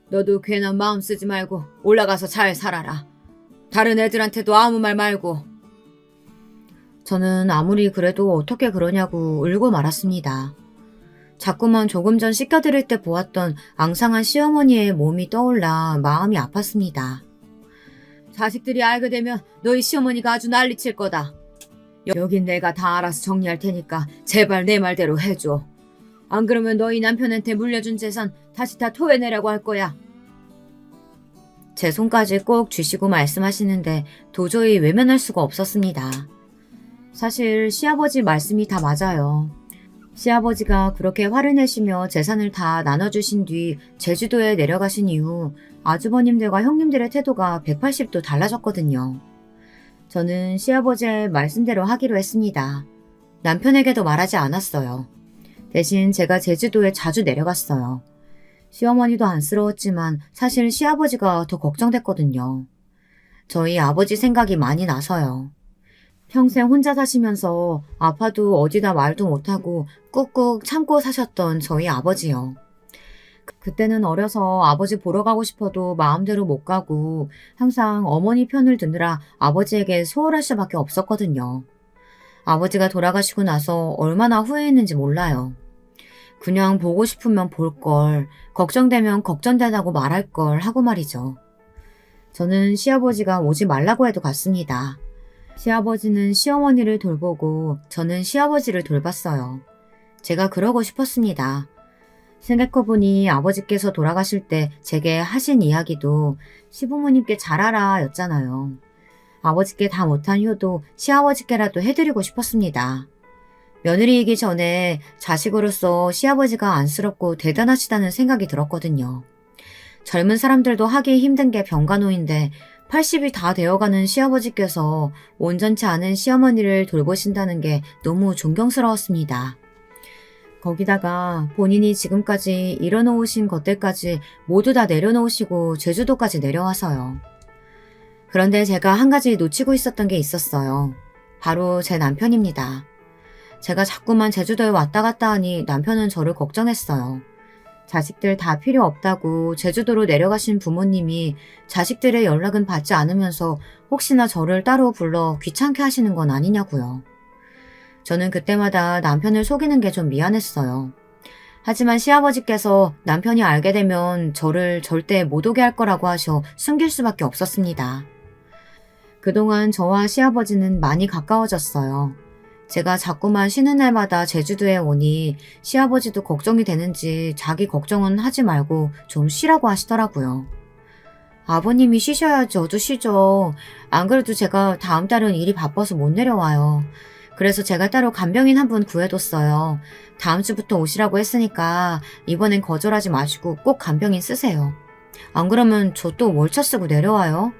너도 괜한 마음 쓰지 말고 올라가서 잘 살아라. 다른 애들한테도 아무 말 말고. 저는 아무리 그래도 어떻게 그러냐고 울고 말았습니다. 자꾸만 조금 전 씻겨드릴 때 보았던 앙상한 시어머니의 몸이 떠올라 마음이 아팠습니다. 자식들이 알게 되면 너희 시어머니가 아주 난리칠 거다. 여긴 내가 다 알아서 정리할 테니까 제발 내 말대로 해줘. 안 그러면 너희 남편한테 물려준 재산 다시 다 토해내라고 할 거야. 제 손까지 꼭 쥐시고 말씀하시는데 도저히 외면할 수가 없었습니다. 사실 시아버지 말씀이 다 맞아요. 시아버지가 그렇게 화를 내시며 재산을 다 나눠주신 뒤 제주도에 내려가신 이후 아주버님들과 형님들의 태도가 180도 달라졌거든요. 저는 시아버지의 말씀대로 하기로 했습니다. 남편에게도 말하지 않았어요. 대신 제가 제주도에 자주 내려갔어요. 시어머니도 안쓰러웠지만 사실 시아버지가 더 걱정됐거든요. 저희 아버지 생각이 많이 나서요. 평생 혼자 사시면서 아파도 어디다 말도 못하고 꾹꾹 참고 사셨던 저희 아버지요. 그때는 어려서 아버지 보러 가고 싶어도 마음대로 못 가고 항상 어머니 편을 드느라 아버지에게 소홀할 수밖에 없었거든요. 아버지가 돌아가시고 나서 얼마나 후회했는지 몰라요. 그냥 보고 싶으면 볼 걸, 걱정되면 걱정된다고 말할 걸 하고 말이죠. 저는 시아버지가 오지 말라고 해도 갔습니다. 시아버지는 시어머니를 돌보고 저는 시아버지를 돌봤어요. 제가 그러고 싶었습니다. 생각해보니 아버지께서 돌아가실 때 제게 하신 이야기도 시부모님께 잘하라 였잖아요. 아버지께 다 못한 효도 시아버지께라도 해드리고 싶었습니다. 며느리이기 전에 자식으로서 시아버지가 안쓰럽고 대단하시다는 생각이 들었거든요. 젊은 사람들도 하기 힘든 게 병간호인데 80이 다 되어가는 시아버지께서 온전치 않은 시어머니를 돌보신다는 게 너무 존경스러웠습니다. 거기다가 본인이 지금까지 이뤄놓으신 것들까지 모두 다 내려놓으시고 제주도까지 내려와서요. 그런데 제가 한 가지 놓치고 있었던 게 있었어요. 바로 제 남편입니다. 제가 자꾸만 제주도에 왔다 갔다 하니 남편은 저를 걱정했어요. 자식들 다 필요 없다고 제주도로 내려가신 부모님이 자식들의 연락은 받지 않으면서 혹시나 저를 따로 불러 귀찮게 하시는 건 아니냐고요. 저는 그때마다 남편을 속이는 게 좀 미안했어요. 하지만 시아버지께서 남편이 알게 되면 저를 절대 못 오게 할 거라고 하셔 숨길 수밖에 없었습니다. 그동안 저와 시아버지는 많이 가까워졌어요. 제가 자꾸만 쉬는 날마다 제주도에 오니 시아버지도 걱정이 되는지 자기 걱정은 하지 말고 좀 쉬라고 하시더라고요. 아버님이 쉬셔야지 저도 쉬죠. 안 그래도 제가 다음 달은 일이 바빠서 못 내려와요. 그래서 제가 따로 간병인 한 분 구해뒀어요. 다음 주부터 오시라고 했으니까 이번엔 거절하지 마시고 꼭 간병인 쓰세요. 안 그러면 저 또 월차 쓰고 내려와요.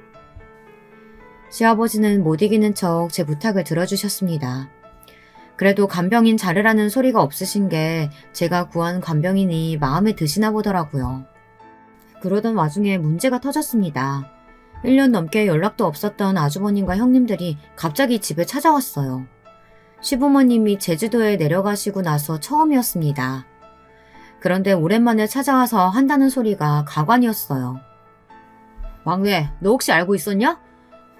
시아버지는 못 이기는 척 제 부탁을 들어주셨습니다. 그래도 간병인 자르라는 소리가 없으신 게 제가 구한 간병인이 마음에 드시나 보더라고요. 그러던 와중에 문제가 터졌습니다. 1년 넘게 연락도 없었던 아주버님과 형님들이 갑자기 집에 찾아왔어요. 시부모님이 제주도에 내려가시고 나서 처음이었습니다. 그런데 오랜만에 찾아와서 한다는 소리가 가관이었어요. 막내, 너 혹시 알고 있었냐?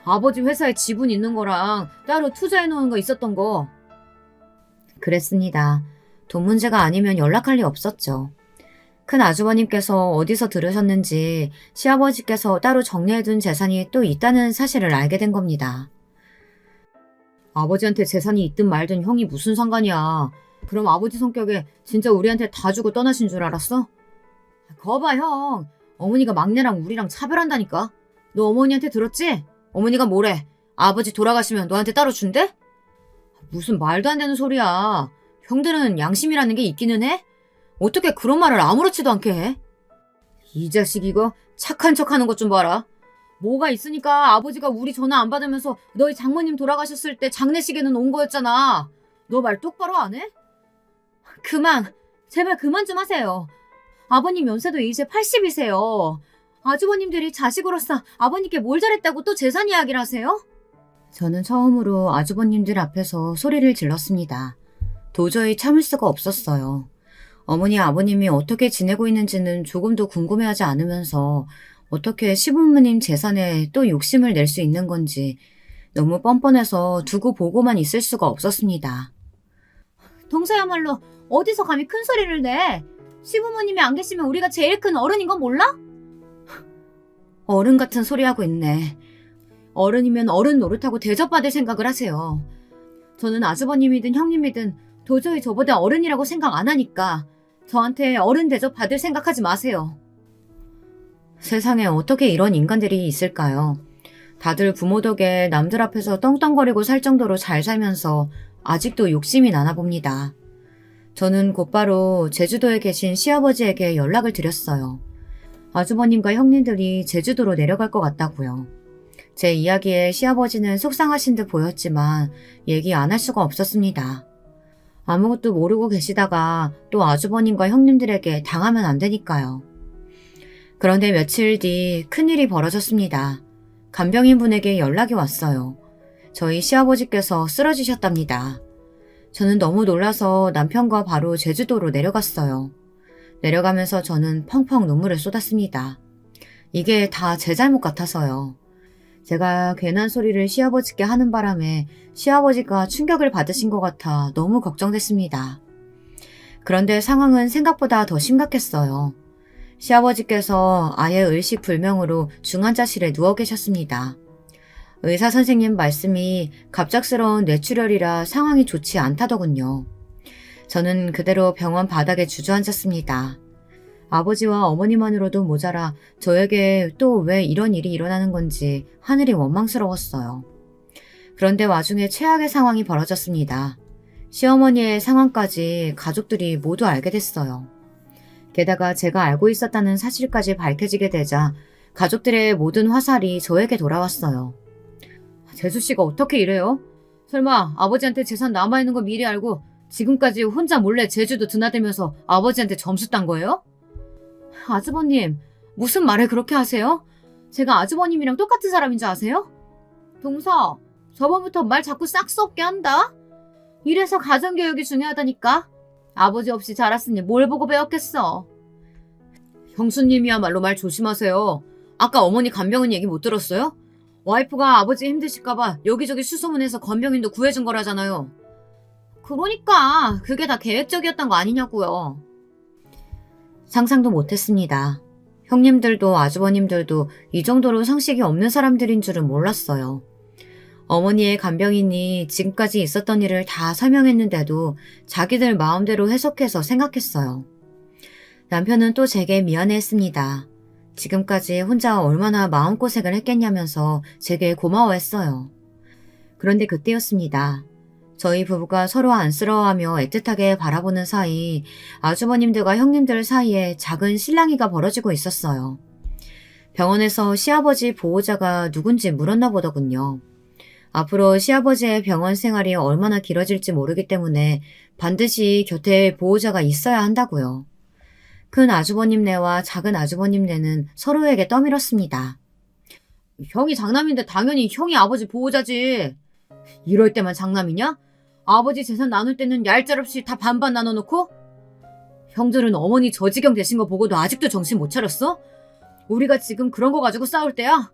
아버지 회사에 지분 있는 거랑 따로 투자해놓은 거 있었던 거. 그랬습니다. 돈 문제가 아니면 연락할 리 없었죠. 큰 아주버님께서 어디서 들으셨는지 시아버지께서 따로 정리해둔 재산이 또 있다는 사실을 알게 된 겁니다. 아버지한테 재산이 있든 말든 형이 무슨 상관이야. 그럼 아버지 성격에 진짜 우리한테 다 주고 떠나신 줄 알았어? 거봐 형. 어머니가 막내랑 우리랑 차별한다니까. 너 어머니한테 들었지? 어머니가 뭐래? 아버지 돌아가시면 너한테 따로 준대? 무슨 말도 안 되는 소리야. 형들은 양심이라는 게 있기는 해? 어떻게 그런 말을 아무렇지도 않게 해? 이 자식 이거 착한 척하는 것 좀 봐라. 뭐가 있으니까 아버지가 우리 전화 안 받으면서 너희 장모님 돌아가셨을 때 장례식에는 온 거였잖아. 너 말 똑바로 안 해? 그만. 제발 그만 좀 하세요. 아버님 연세도 이제 80이세요. 아주버님들이 자식으로서 아버님께 뭘 잘했다고 또 재산 이야기를 하세요? 저는 처음으로 아주버님들 앞에서 소리를 질렀습니다. 도저히 참을 수가 없었어요. 어머니 아버님이 어떻게 지내고 있는지는 조금도 궁금해하지 않으면서 어떻게 시부모님 재산에 또 욕심을 낼 수 있는 건지 너무 뻔뻔해서 두고 보고만 있을 수가 없었습니다. 동서야말로 어디서 감히 큰 소리를 내? 시부모님이 안 계시면 우리가 제일 큰 어른인 건 몰라? 어른 같은 소리 하고 있네. 어른이면 어른 노릇하고 대접받을 생각을 하세요. 저는 아주버님이든 형님이든 도저히 저보다 어른이라고 생각 안 하니까 저한테 어른 대접 받을 생각하지 마세요. 세상에 어떻게 이런 인간들이 있을까요? 다들 부모 덕에 남들 앞에서 떵떵거리고 살 정도로 잘 살면서 아직도 욕심이 나나 봅니다. 저는 곧바로 제주도에 계신 시아버지에게 연락을 드렸어요. 아주버님과 형님들이 제주도로 내려갈 것 같다고요. 제 이야기에 시아버지는 속상하신 듯 보였지만 얘기 안 할 수가 없었습니다. 아무것도 모르고 계시다가 또 아주버님과 형님들에게 당하면 안 되니까요. 그런데 며칠 뒤 큰일이 벌어졌습니다. 간병인분에게 연락이 왔어요. 저희 시아버지께서 쓰러지셨답니다. 저는 너무 놀라서 남편과 바로 제주도로 내려갔어요. 내려가면서 저는 펑펑 눈물을 쏟았습니다. 이게 다 제 잘못 같아서요. 제가 괜한 소리를 시아버지께 하는 바람에 시아버지가 충격을 받으신 것 같아 너무 걱정됐습니다. 그런데 상황은 생각보다 더 심각했어요. 시아버지께서 아예 의식불명으로 중환자실에 누워 계셨습니다. 의사 선생님 말씀이 갑작스러운 뇌출혈이라 상황이 좋지 않다더군요. 저는 그대로 병원 바닥에 주저앉았습니다. 아버지와 어머니만으로도 모자라 저에게 또 왜 이런 일이 일어나는 건지 하늘이 원망스러웠어요. 그런데 와중에 최악의 상황이 벌어졌습니다. 시어머니의 상황까지 가족들이 모두 알게 됐어요. 게다가 제가 알고 있었다는 사실까지 밝혀지게 되자 가족들의 모든 화살이 저에게 돌아왔어요. 재수씨가 어떻게 이래요? 설마 아버지한테 재산 남아있는 거 미리 알고 지금까지 혼자 몰래 제주도 드나들면서 아버지한테 점수 딴 거예요? 아주버님, 무슨 말을 그렇게 하세요? 제가 아주버님이랑 똑같은 사람인 줄 아세요? 동서, 저번부터 말 자꾸 싹수 없게 한다? 이래서 가정교육이 중요하다니까? 아버지 없이 자랐으니 뭘 보고 배웠겠어? 형수님이야말로 말 조심하세요. 아까 어머니 간병인 얘기 못 들었어요? 와이프가 아버지 힘드실까봐 여기저기 수소문해서 간병인도 구해준 거라잖아요. 그러니까 그게 다 계획적이었던 거 아니냐고요. 상상도 못했습니다. 형님들도 아주버님들도 이 정도로 상식이 없는 사람들인 줄은 몰랐어요. 어머니의 간병인이 지금까지 있었던 일을 다 설명했는데도 자기들 마음대로 해석해서 생각했어요. 남편은 또 제게 미안해했습니다. 지금까지 혼자 얼마나 마음고생을 했겠냐면서 제게 고마워했어요. 그런데 그때였습니다. 저희 부부가 서로 안쓰러워하며 애틋하게 바라보는 사이 아주버님들과 형님들 사이에 작은 실랑이가 벌어지고 있었어요. 병원에서 시아버지 보호자가 누군지 물었나 보더군요. 앞으로 시아버지의 병원 생활이 얼마나 길어질지 모르기 때문에 반드시 곁에 보호자가 있어야 한다고요. 큰 아주버님네와 작은 아주버님네는 서로에게 떠밀었습니다. 형이 장남인데 당연히 형이 아버지 보호자지. 이럴 때만 장남이냐? 아버지 재산 나눌 때는 얄짤없이 다 반반 나눠놓고? 형들은 어머니 저 지경 되신 거 보고도 아직도 정신 못 차렸어? 우리가 지금 그런 거 가지고 싸울 때야?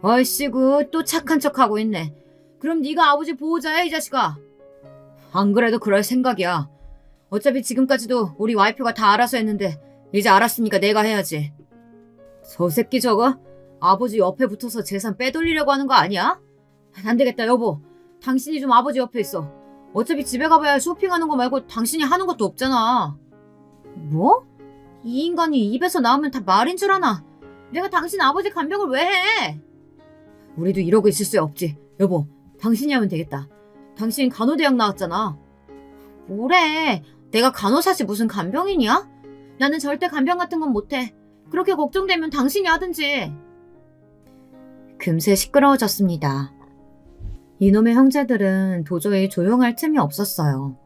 얼씨구 또 착한 척하고 있네. 그럼 네가 아버지 보호자야 이 자식아. 안 그래도 그럴 생각이야. 어차피 지금까지도 우리 와이프가 다 알아서 했는데 이제 알았으니까 내가 해야지. 저 새끼 저거 아버지 옆에 붙어서 재산 빼돌리려고 하는 거 아니야? 안 되겠다 여보. 당신이 좀 아버지 옆에 있어. 어차피 집에 가봐야 쇼핑하는 거 말고 당신이 하는 것도 없잖아. 뭐? 이 인간이 입에서 나오면 다 말인 줄 아나. 내가 당신 아버지 간병을 왜 해? 우리도 이러고 있을 수 없지. 여보, 당신이 하면 되겠다. 당신 간호대학 나왔잖아. 뭐래? 내가 간호사지 무슨 간병인이야? 나는 절대 간병 같은 건 못해. 그렇게 걱정되면 당신이 하든지. 금세 시끄러워졌습니다. 이놈의 형제들은 도저히 조용할 틈이 없었어요.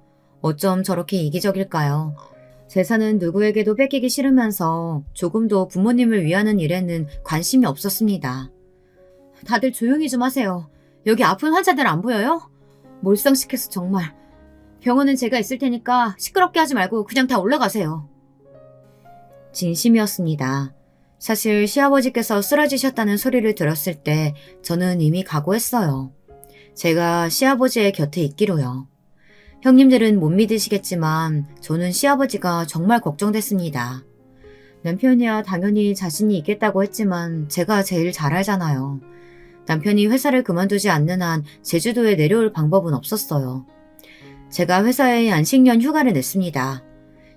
어쩜 저렇게 이기적일까요? 재산은 누구에게도 뺏기기 싫으면서 조금도 부모님을 위하는 일에는 관심이 없었습니다. 다들 조용히 좀 하세요. 여기 아픈 환자들 안 보여요? 몰상식해서 정말. 병원은 제가 있을 테니까 시끄럽게 하지 말고 그냥 다 올라가세요. 진심이었습니다. 사실 시아버지께서 쓰러지셨다는 소리를 들었을 때 저는 이미 각오했어요. 제가 시아버지의 곁에 있기로요. 형님들은 못 믿으시겠지만 저는 시아버지가 정말 걱정됐습니다. 남편이야 당연히 자신이 있겠다고 했지만 제가 제일 잘 알잖아요. 남편이 회사를 그만두지 않는 한 제주도에 내려올 방법은 없었어요. 제가 회사에 안식년 휴가를 냈습니다.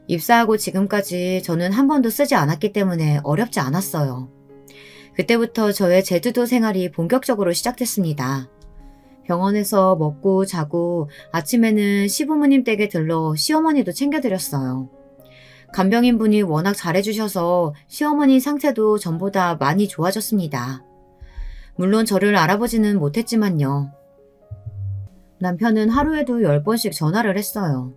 입사하고 지금까지 저는 한 번도 쓰지 않았기 때문에 어렵지 않았어요. 그때부터 저의 제주도 생활이 본격적으로 시작됐습니다. 병원에서 먹고 자고 아침에는 시부모님 댁에 들러 시어머니도 챙겨드렸어요. 간병인분이 워낙 잘해주셔서 시어머니 상태도 전보다 많이 좋아졌습니다. 물론 저를 알아보지는 못했지만요. 남편은 하루에도 10번씩 전화를 했어요.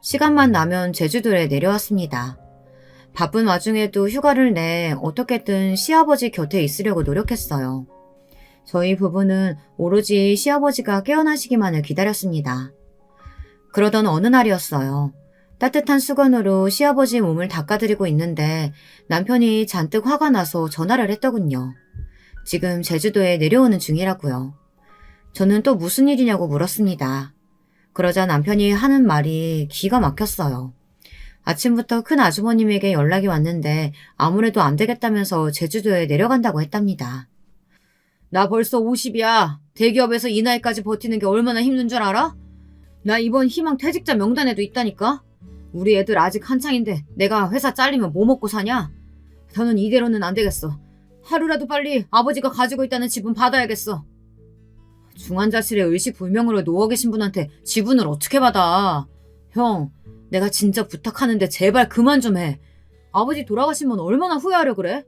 시간만 나면 제주도에 내려왔습니다. 바쁜 와중에도 휴가를 내 어떻게든 시아버지 곁에 있으려고 노력했어요. 저희 부부는 오로지 시아버지가 깨어나시기만을 기다렸습니다. 그러던 어느 날이었어요. 따뜻한 수건으로 시아버지 몸을 닦아드리고 있는데 남편이 잔뜩 화가 나서 전화를 했더군요. 지금 제주도에 내려오는 중이라고요. 저는 또 무슨 일이냐고 물었습니다. 그러자 남편이 하는 말이 기가 막혔어요. 아침부터 큰 아주버님에게 연락이 왔는데 아무래도 안 되겠다면서 제주도에 내려간다고 했답니다. 나 벌써 50이야. 대기업에서 이 나이까지 버티는 게 얼마나 힘든 줄 알아? 나 이번 희망 퇴직자 명단에도 있다니까? 우리 애들 아직 한창인데 내가 회사 잘리면 뭐 먹고 사냐? 저는 이대로는 안 되겠어. 하루라도 빨리 아버지가 가지고 있다는 집은 받아야겠어. 중환자실에 의식불명으로 누워 계신 분한테 지분을 어떻게 받아? 형, 내가 진짜 부탁하는데 제발 그만 좀 해. 아버지 돌아가시면 얼마나 후회하려 그래?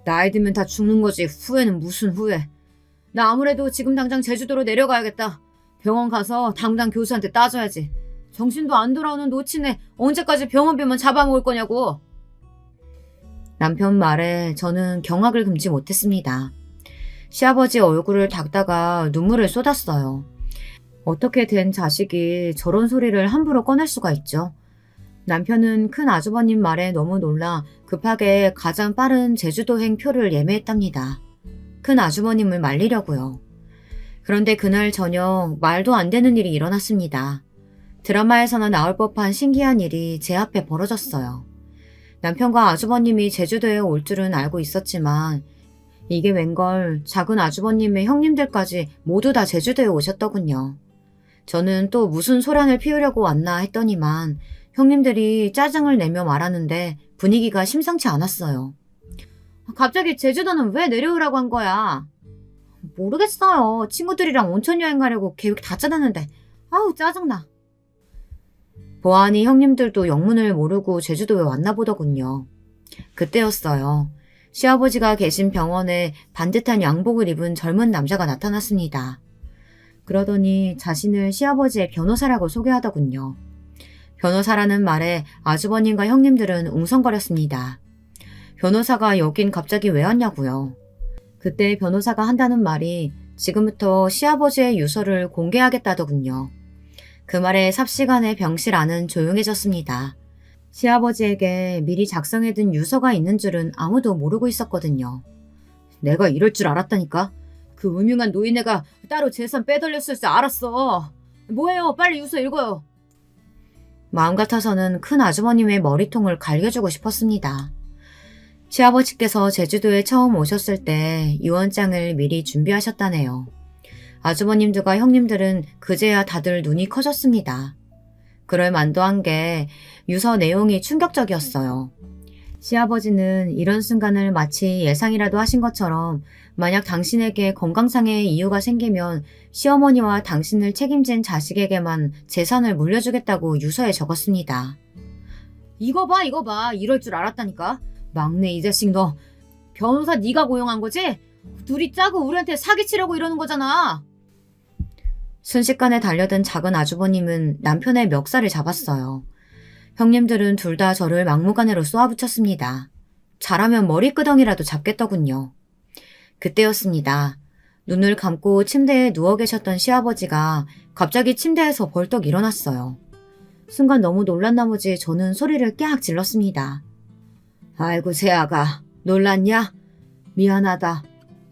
나이 들면 다 죽는 거지. 후회는 무슨 후회. 나 아무래도 지금 당장 제주도로 내려가야겠다. 병원 가서 당당 교수한테 따져야지. 정신도 안 돌아오는 노친에 언제까지 병원비만 잡아먹을 거냐고. 남편 말에 저는 경악을 금치 못했습니다. 시아버지 얼굴을 닦다가 눈물을 쏟았어요. 어떻게 된 자식이 저런 소리를 함부로 꺼낼 수가 있죠. 남편은 큰 아주버님 말에 너무 놀라 급하게 가장 빠른 제주도행 표를 예매했답니다. 큰 아주버님을 말리려고요. 그런데 그날 저녁 말도 안 되는 일이 일어났습니다. 드라마에서나 나올 법한 신기한 일이 제 앞에 벌어졌어요. 남편과 아주버님이 제주도에 올 줄은 알고 있었지만 이게 웬걸 작은 아주버님의 형님들까지 모두 다 제주도에 오셨더군요. 저는 또 무슨 소란을 피우려고 왔나 했더니만 형님들이 짜증을 내며 말하는데 분위기가 심상치 않았어요. 갑자기 제주도는 왜 내려오라고 한 거야? 모르겠어요. 친구들이랑 온천 여행 가려고 계획 다 짜놨는데 아우 짜증나. 보아하니 형님들도 영문을 모르고 제주도에 왔나 보더군요. 그때였어요. 시아버지가 계신 병원에 반듯한 양복을 입은 젊은 남자가 나타났습니다. 그러더니 자신을 시아버지의 변호사라고 소개하더군요. 변호사라는 말에 아주버님과 형님들은 웅성거렸습니다. 변호사가 여긴 갑자기 왜 왔냐고요. 그때 변호사가 한다는 말이 지금부터 시아버지의 유서를 공개하겠다더군요. 그 말에 삽시간에 병실 안은 조용해졌습니다. 시아버지에게 미리 작성해둔 유서가 있는 줄은 아무도 모르고 있었거든요. 내가 이럴 줄 알았다니까. 그 음흉한 노인네가 따로 재산 빼돌렸을 줄 알았어. 뭐예요? 빨리 유서 읽어요. 마음 같아서는 큰 아주머님의 머리통을 갈겨주고 싶었습니다. 시아버지께서 제주도에 처음 오셨을 때 유언장을 미리 준비하셨다네요. 아주버님들과 형님들은 그제야 다들 눈이 커졌습니다. 그럴 만도 한 게 유서 내용이 충격적이었어요. 시아버지는 이런 순간을 마치 예상이라도 하신 것처럼 만약 당신에게 건강상의 이유가 생기면 시어머니와 당신을 책임진 자식에게만 재산을 물려주겠다고 유서에 적었습니다. 이거 봐. 이럴 줄 알았다니까. 막내 이 자식 너 변호사 네가 고용한 거지? 둘이 짜고 우리한테 사기치려고 이러는 거잖아. 순식간에 달려든 작은 아주버님은 남편의 멱살을 잡았어요. 형님들은 둘 다 저를 막무가내로 쏘아붙였습니다. 잘하면 머리끄덩이라도 잡겠더군요. 그때였습니다. 눈을 감고 침대에 누워 계셨던 시아버지가 갑자기 침대에서 벌떡 일어났어요. 순간 너무 놀란 나머지 저는 소리를 깨악 질렀습니다. 아이고 새아가 놀랐냐? 미안하다.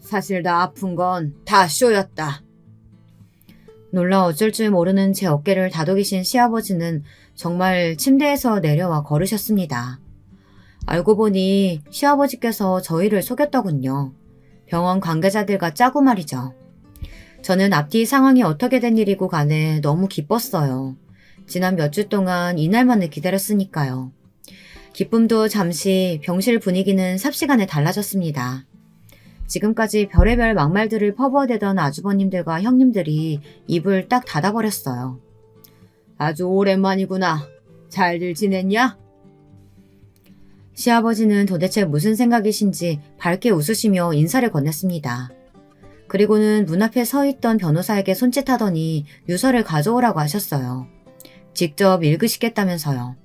사실 나 아픈 건 다 쇼였다. 놀라 어쩔 줄 모르는 제 어깨를 다독이신 시아버지는 정말 침대에서 내려와 걸으셨습니다. 알고 보니 시아버지께서 저희를 속였더군요. 병원 관계자들과 짜고 말이죠. 저는 앞뒤 상황이 어떻게 된 일이고 간에 너무 기뻤어요. 지난 몇 주 동안 이날만을 기다렸으니까요. 기쁨도 잠시 병실 분위기는 삽시간에 달라졌습니다. 지금까지 별의별 막말들을 퍼부어대던 아주버님들과 형님들이 입을 딱 닫아버렸어요. 아주 오랜만이구나. 잘들 지냈냐? 시아버지는 도대체 무슨 생각이신지 밝게 웃으시며 인사를 건넸습니다. 그리고는 문 앞에 서 있던 변호사에게 손짓하더니 유서를 가져오라고 하셨어요. 직접 읽으시겠다면서요.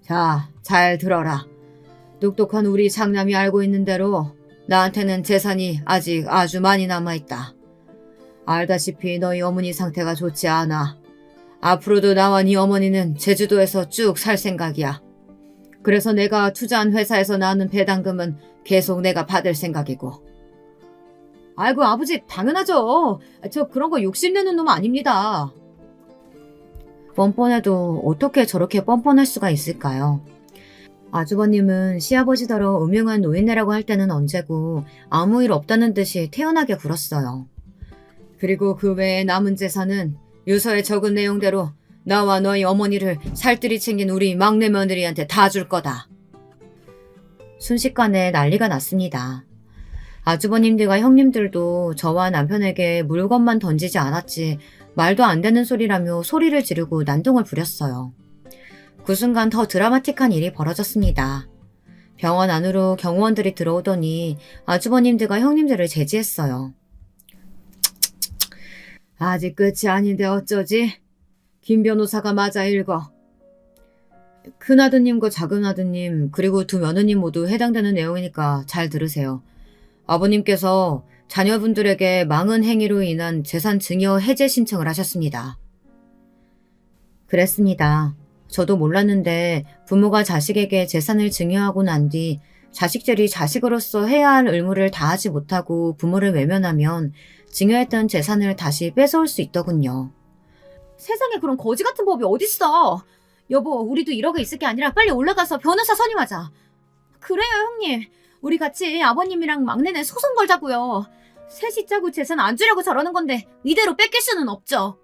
자, 잘 들어라. 똑똑한 우리 장남이 알고 있는 대로 나한테는 재산이 아직 아주 많이 남아있다. 알다시피 너희 어머니 상태가 좋지 않아. 앞으로도 나와 네 어머니는 제주도에서 쭉 살 생각이야. 그래서 내가 투자한 회사에서 나오는 배당금은 계속 내가 받을 생각이고. 아이고 아버지 당연하죠. 저 그런 거 욕심내는 놈 아닙니다. 뻔뻔해도 어떻게 저렇게 뻔뻔할 수가 있을까요? 아주버님은 시아버지더러 음흉한 노인네라고 할 때는 언제고 아무 일 없다는 듯이 태연하게 굴었어요. 그리고 그 외에 남은 재산은 유서에 적은 내용대로 나와 너희 어머니를 살뜰히 챙긴 우리 막내 며느리한테 다 줄 거다. 순식간에 난리가 났습니다. 아주버님들과 형님들도 저와 남편에게 물건만 던지지 않았지 말도 안 되는 소리라며 소리를 지르고 난동을 부렸어요. 그 순간 더 드라마틱한 일이 벌어졌습니다. 병원 안으로 경호원들이 들어오더니 아주버님들과 형님들을 제지했어요. 아직 끝이 아닌데 어쩌지? 김 변호사가 맞아 읽어. 큰아드님과 작은아드님 그리고 두 며느님 모두 해당되는 내용이니까 잘 들으세요. 아버님께서 자녀분들에게 망은 행위로 인한 재산 증여 해제 신청을 하셨습니다. 그랬습니다. 저도 몰랐는데 부모가 자식에게 재산을 증여하고 난 뒤 자식들이 자식으로서 해야 할 의무를 다하지 못하고 부모를 외면하면 증여했던 재산을 다시 뺏어올 수 있더군요. 세상에 그런 거지 같은 법이 어딨어. 여보, 우리도 1억에 있을 게 아니라 빨리 올라가서 변호사 선임하자. 그래요, 형님. 우리 같이 아버님이랑 막내네 소송 걸자고요. 셋이 짜고 재산 안 주려고 저러는 건데 이대로 뺏길 수는 없죠.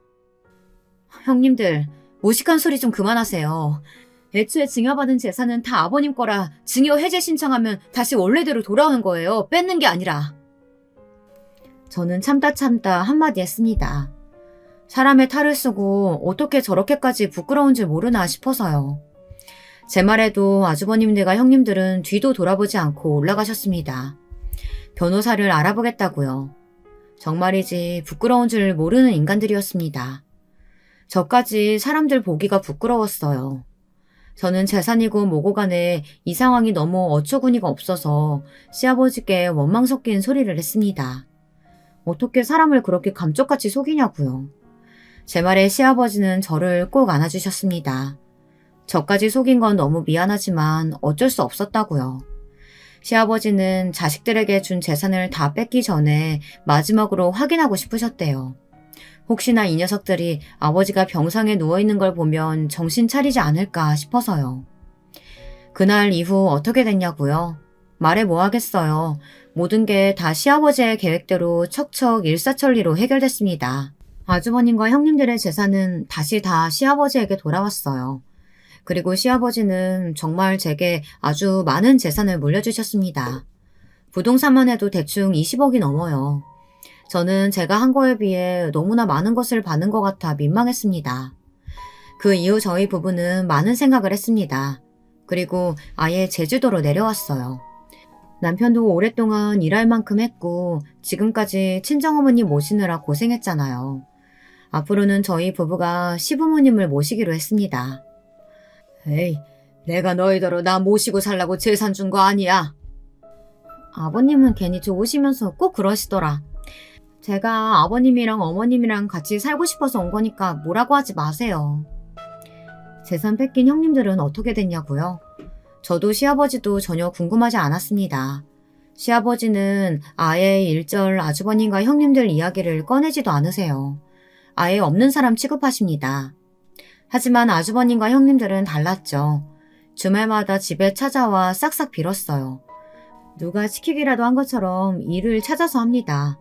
형님들, 무식한 소리 좀 그만하세요. 애초에 증여받은 재산은 다 아버님 거라 증여 해제 신청하면 다시 원래대로 돌아오는 거예요. 뺏는 게 아니라. 저는 참다 한마디 했습니다. 사람의 탈을 쓰고 어떻게 저렇게까지 부끄러운 줄 모르나 싶어서요. 제 말에도 아주버님들과 형님들은 뒤도 돌아보지 않고 올라가셨습니다. 변호사를 알아보겠다고요. 정말이지 부끄러운 줄 모르는 인간들이었습니다. 저까지 사람들 보기가 부끄러웠어요. 저는 재산이고 뭐고 간에 이 상황이 너무 어처구니가 없어서 시아버지께 원망 섞인 소리를 했습니다. 어떻게 사람을 그렇게 감쪽같이 속이냐고요. 제 말에 시아버지는 저를 꼭 안아주셨습니다. 저까지 속인 건 너무 미안하지만 어쩔 수 없었다고요. 시아버지는 자식들에게 준 재산을 다 뺏기 전에 마지막으로 확인하고 싶으셨대요. 혹시나 이 녀석들이 아버지가 병상에 누워있는 걸 보면 정신 차리지 않을까 싶어서요. 그날 이후 어떻게 됐냐고요? 말해 뭐 하겠어요. 모든 게 다 시아버지의 계획대로 척척 일사천리로 해결됐습니다. 아주버님과 형님들의 재산은 다시 다 시아버지에게 돌아왔어요. 그리고 시아버지는 정말 제게 아주 많은 재산을 물려주셨습니다. 부동산만 해도 대충 20억이 넘어요. 저는 제가 한 거에 비해 너무나 많은 것을 받은 것 같아 민망했습니다. 그 이후 저희 부부는 많은 생각을 했습니다. 그리고 아예 제주도로 내려왔어요. 남편도 오랫동안 일할 만큼 했고 지금까지 친정어머니 모시느라 고생했잖아요. 앞으로는 저희 부부가 시부모님을 모시기로 했습니다. 에이, 내가 너희더러 나 모시고 살라고 재산 준 거 아니야. 아버님은 괜히 좋으시면서 꼭 그러시더라. 제가 아버님이랑 어머님이랑 같이 살고 싶어서 온 거니까 뭐라고 하지 마세요. 재산 뺏긴 형님들은 어떻게 됐냐고요? 저도 시아버지도 전혀 궁금하지 않았습니다. 시아버지는 아예 일절 아주버님과 형님들 이야기를 꺼내지도 않으세요. 아예 없는 사람 취급하십니다. 하지만 아주버님과 형님들은 달랐죠. 주말마다 집에 찾아와 싹싹 빌었어요. 누가 시키기라도 한 것처럼 일을 찾아서 합니다.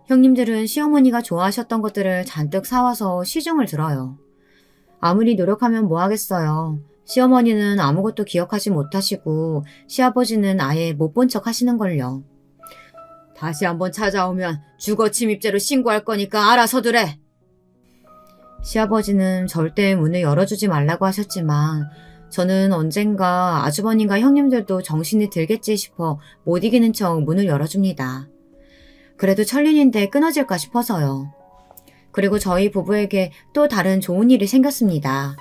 형님들은 시어머니가 좋아하셨던 것들을 잔뜩 사와서 시중을 들어요. 아무리 노력하면 뭐 하겠어요. 시어머니는 아무것도 기억하지 못하시고 시아버지는 아예 못 본 척 하시는걸요. 다시 한번 찾아오면 주거 침입죄로 신고할 거니까 알아서들 해. 시아버지는 절대 문을 열어주지 말라고 하셨지만 저는 언젠가 아주버님과 형님들도 정신이 들겠지 싶어 못 이기는 척 문을 열어줍니다. 그래도 천린인데 끊어질까 싶어서요. 그리고 저희 부부에게 또 다른 좋은 일이 생겼습니다.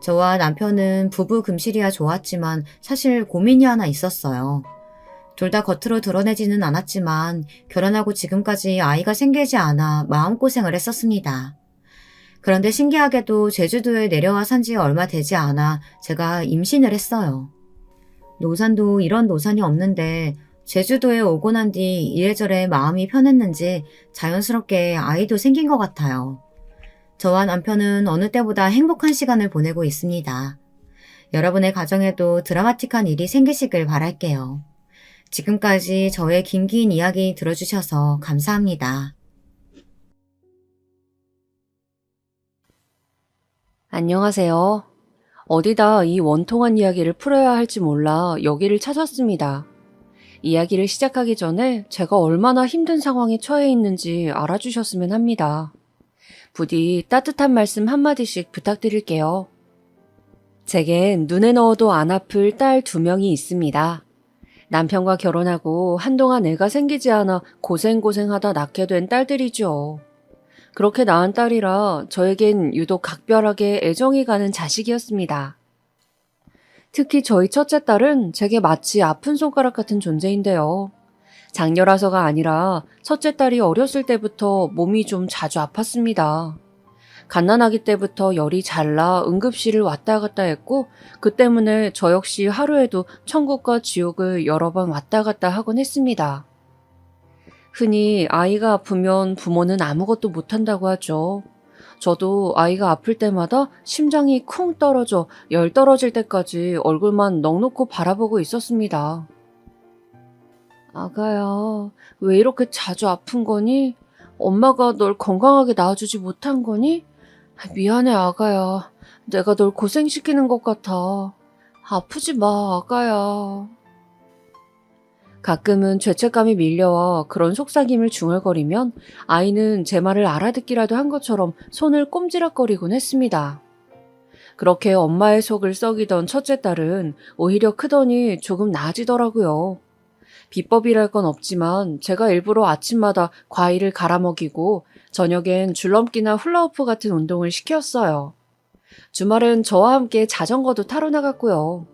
저와 남편은 부부 금실이야 좋았지만 사실 고민이 하나 있었어요. 둘 다 겉으로 드러내지는 않았지만 결혼하고 지금까지 아이가 생기지 않아 마음고생을 했었습니다. 그런데 신기하게도 제주도에 내려와 산 지 얼마 되지 않아 제가 임신을 했어요. 노산도 이런 노산이 없는데 제주도에 오고 난 뒤 이래저래 마음이 편했는지 자연스럽게 아이도 생긴 것 같아요. 저와 남편은 어느 때보다 행복한 시간을 보내고 있습니다. 여러분의 가정에도 드라마틱한 일이 생기시길 바랄게요. 지금까지 저의 긴 이야기 들어주셔서 감사합니다. 안녕하세요. 어디다 이 원통한 이야기를 풀어야 할지 몰라 여기를 찾았습니다. 이야기를 시작하기 전에 제가 얼마나 힘든 상황에 처해 있는지 알아주셨으면 합니다. 부디 따뜻한 말씀 한마디씩 부탁드릴게요. 제겐 눈에 넣어도 안 아플 딸 2명이 있습니다. 남편과 결혼하고 한동안 애가 생기지 않아 고생고생하다 낳게 된 딸들이죠. 그렇게 낳은 딸이라 저에겐 유독 각별하게 애정이 가는 자식이었습니다. 특히 저희 첫째 딸은 제게 마치 아픈 손가락 같은 존재인데요. 장녀라서가 아니라 첫째 딸이 어렸을 때부터 몸이 좀 자주 아팠습니다. 갓난아기 때부터 열이 잘 나 응급실을 왔다 갔다 했고 그 때문에 저 역시 하루에도 천국과 지옥을 여러 번 왔다 갔다 하곤 했습니다. 흔히 아이가 아프면 부모는 아무것도 못한다고 하죠. 저도 아이가 아플 때마다 심장이 쿵 떨어져 열 떨어질 때까지 얼굴만 넋놓고 바라보고 있었습니다. 아가야, 왜 이렇게 자주 아픈 거니? 엄마가 널 건강하게 낳아주지 못한 거니? 미안해, 아가야. 내가 널 고생시키는 것 같아. 아프지 마, 아가야. 가끔은 죄책감이 밀려와 그런 속삭임을 중얼거리면 아이는 제 말을 알아듣기라도 한 것처럼 손을 꼼지락거리곤 했습니다. 그렇게 엄마의 속을 썩이던 첫째 딸은 오히려 크더니 조금 나아지더라고요. 비법이랄 건 없지만 제가 일부러 아침마다 과일을 갈아 먹이고 저녁엔 줄넘기나 훌라후프 같은 운동을 시켰어요. 주말엔 저와 함께 자전거도 타러 나갔고요.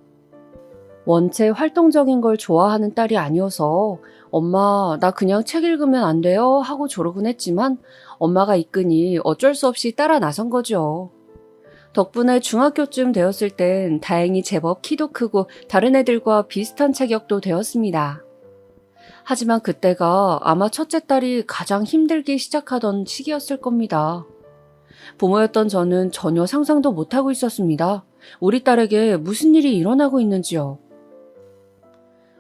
원체 활동적인 걸 좋아하는 딸이 아니어서 엄마, 나 그냥 책 읽으면 안 돼요? 하고 조르곤 했지만 엄마가 이끄니 어쩔 수 없이 따라 나선 거죠. 덕분에 중학교쯤 되었을 땐 다행히 제법 키도 크고 다른 애들과 비슷한 체격도 되었습니다. 하지만 그때가 아마 첫째 딸이 가장 힘들기 시작하던 시기였을 겁니다. 부모였던 저는 전혀 상상도 못하고 있었습니다. 우리 딸에게 무슨 일이 일어나고 있는지요.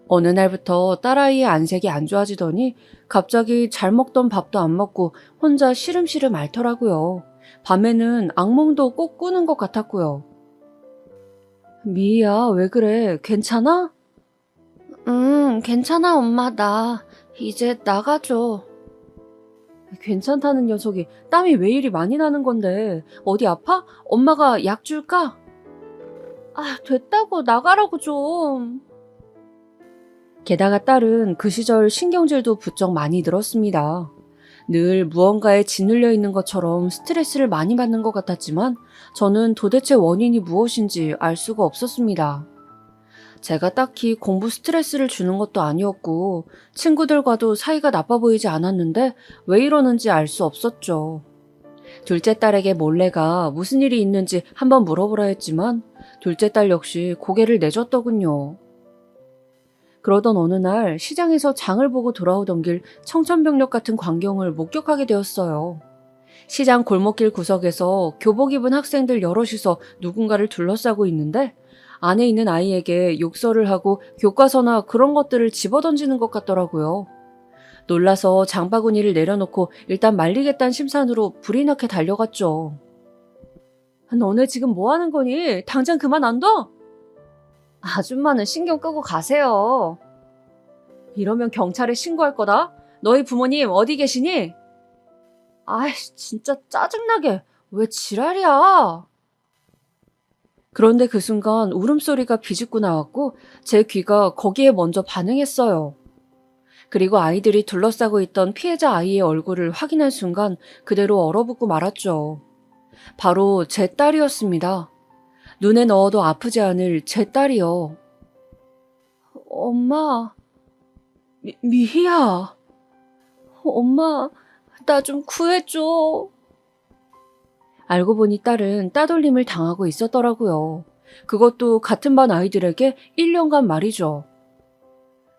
어느 날부터 딸아이의 안색이 안 좋아지더니 갑자기 잘 먹던 밥도 안 먹고 혼자 시름시름 앓더라고요. 밤에는 악몽도 꼭 꾸는 것 같았고요. 미희야, 왜 그래? 괜찮아? 괜찮아, 엄마. 나 이제 나가줘. 괜찮다는 녀석이 땀이 왜 이리 많이 나는 건데 어디 아파? 엄마가 약 줄까? 아, 됐다고 나가라고 좀. 게다가 딸은 그 시절 신경질도 부쩍 많이 늘었습니다. 늘 무언가에 짓눌려 있는 것처럼 스트레스를 많이 받는 것 같았지만 저는 도대체 원인이 무엇인지 알 수가 없었습니다. 제가 딱히 공부 스트레스를 주는 것도 아니었고 친구들과도 사이가 나빠 보이지 않았는데 왜 이러는지 알 수 없었죠. 둘째 딸에게 몰래가 무슨 일이 있는지 한번 물어보라 했지만 둘째 딸 역시 고개를 내줬더군요. 그러던 어느 날 시장에서 장을 보고 돌아오던 길 청천벽력 같은 광경을 목격하게 되었어요. 시장 골목길 구석에서 교복 입은 학생들 여럿이서 누군가를 둘러싸고 있는데 안에 있는 아이에게 욕설을 하고 교과서나 그런 것들을 집어던지는 것 같더라고요. 놀라서 장바구니를 내려놓고 일단 말리겠다는 심산으로 불이 나게 달려갔죠. 너네 지금 뭐 하는 거니? 당장 그만 안 둬? 아줌마는 신경 끄고 가세요. 이러면 경찰에 신고할 거다. 너희 부모님 어디 계시니? 아이씨, 진짜 짜증나게. 왜 지랄이야? 그런데 그 순간 울음소리가 비집고 나왔고 제 귀가 거기에 먼저 반응했어요. 그리고 아이들이 둘러싸고 있던 피해자 아이의 얼굴을 확인한 순간 그대로 얼어붙고 말았죠. 바로 제 딸이었습니다. 눈에 넣어도 아프지 않을 제 딸이요. 엄마, 미희야. 엄마, 나 좀 구해줘. 알고 보니 딸은 따돌림을 당하고 있었더라고요. 그것도 같은 반 아이들에게 1년간 말이죠.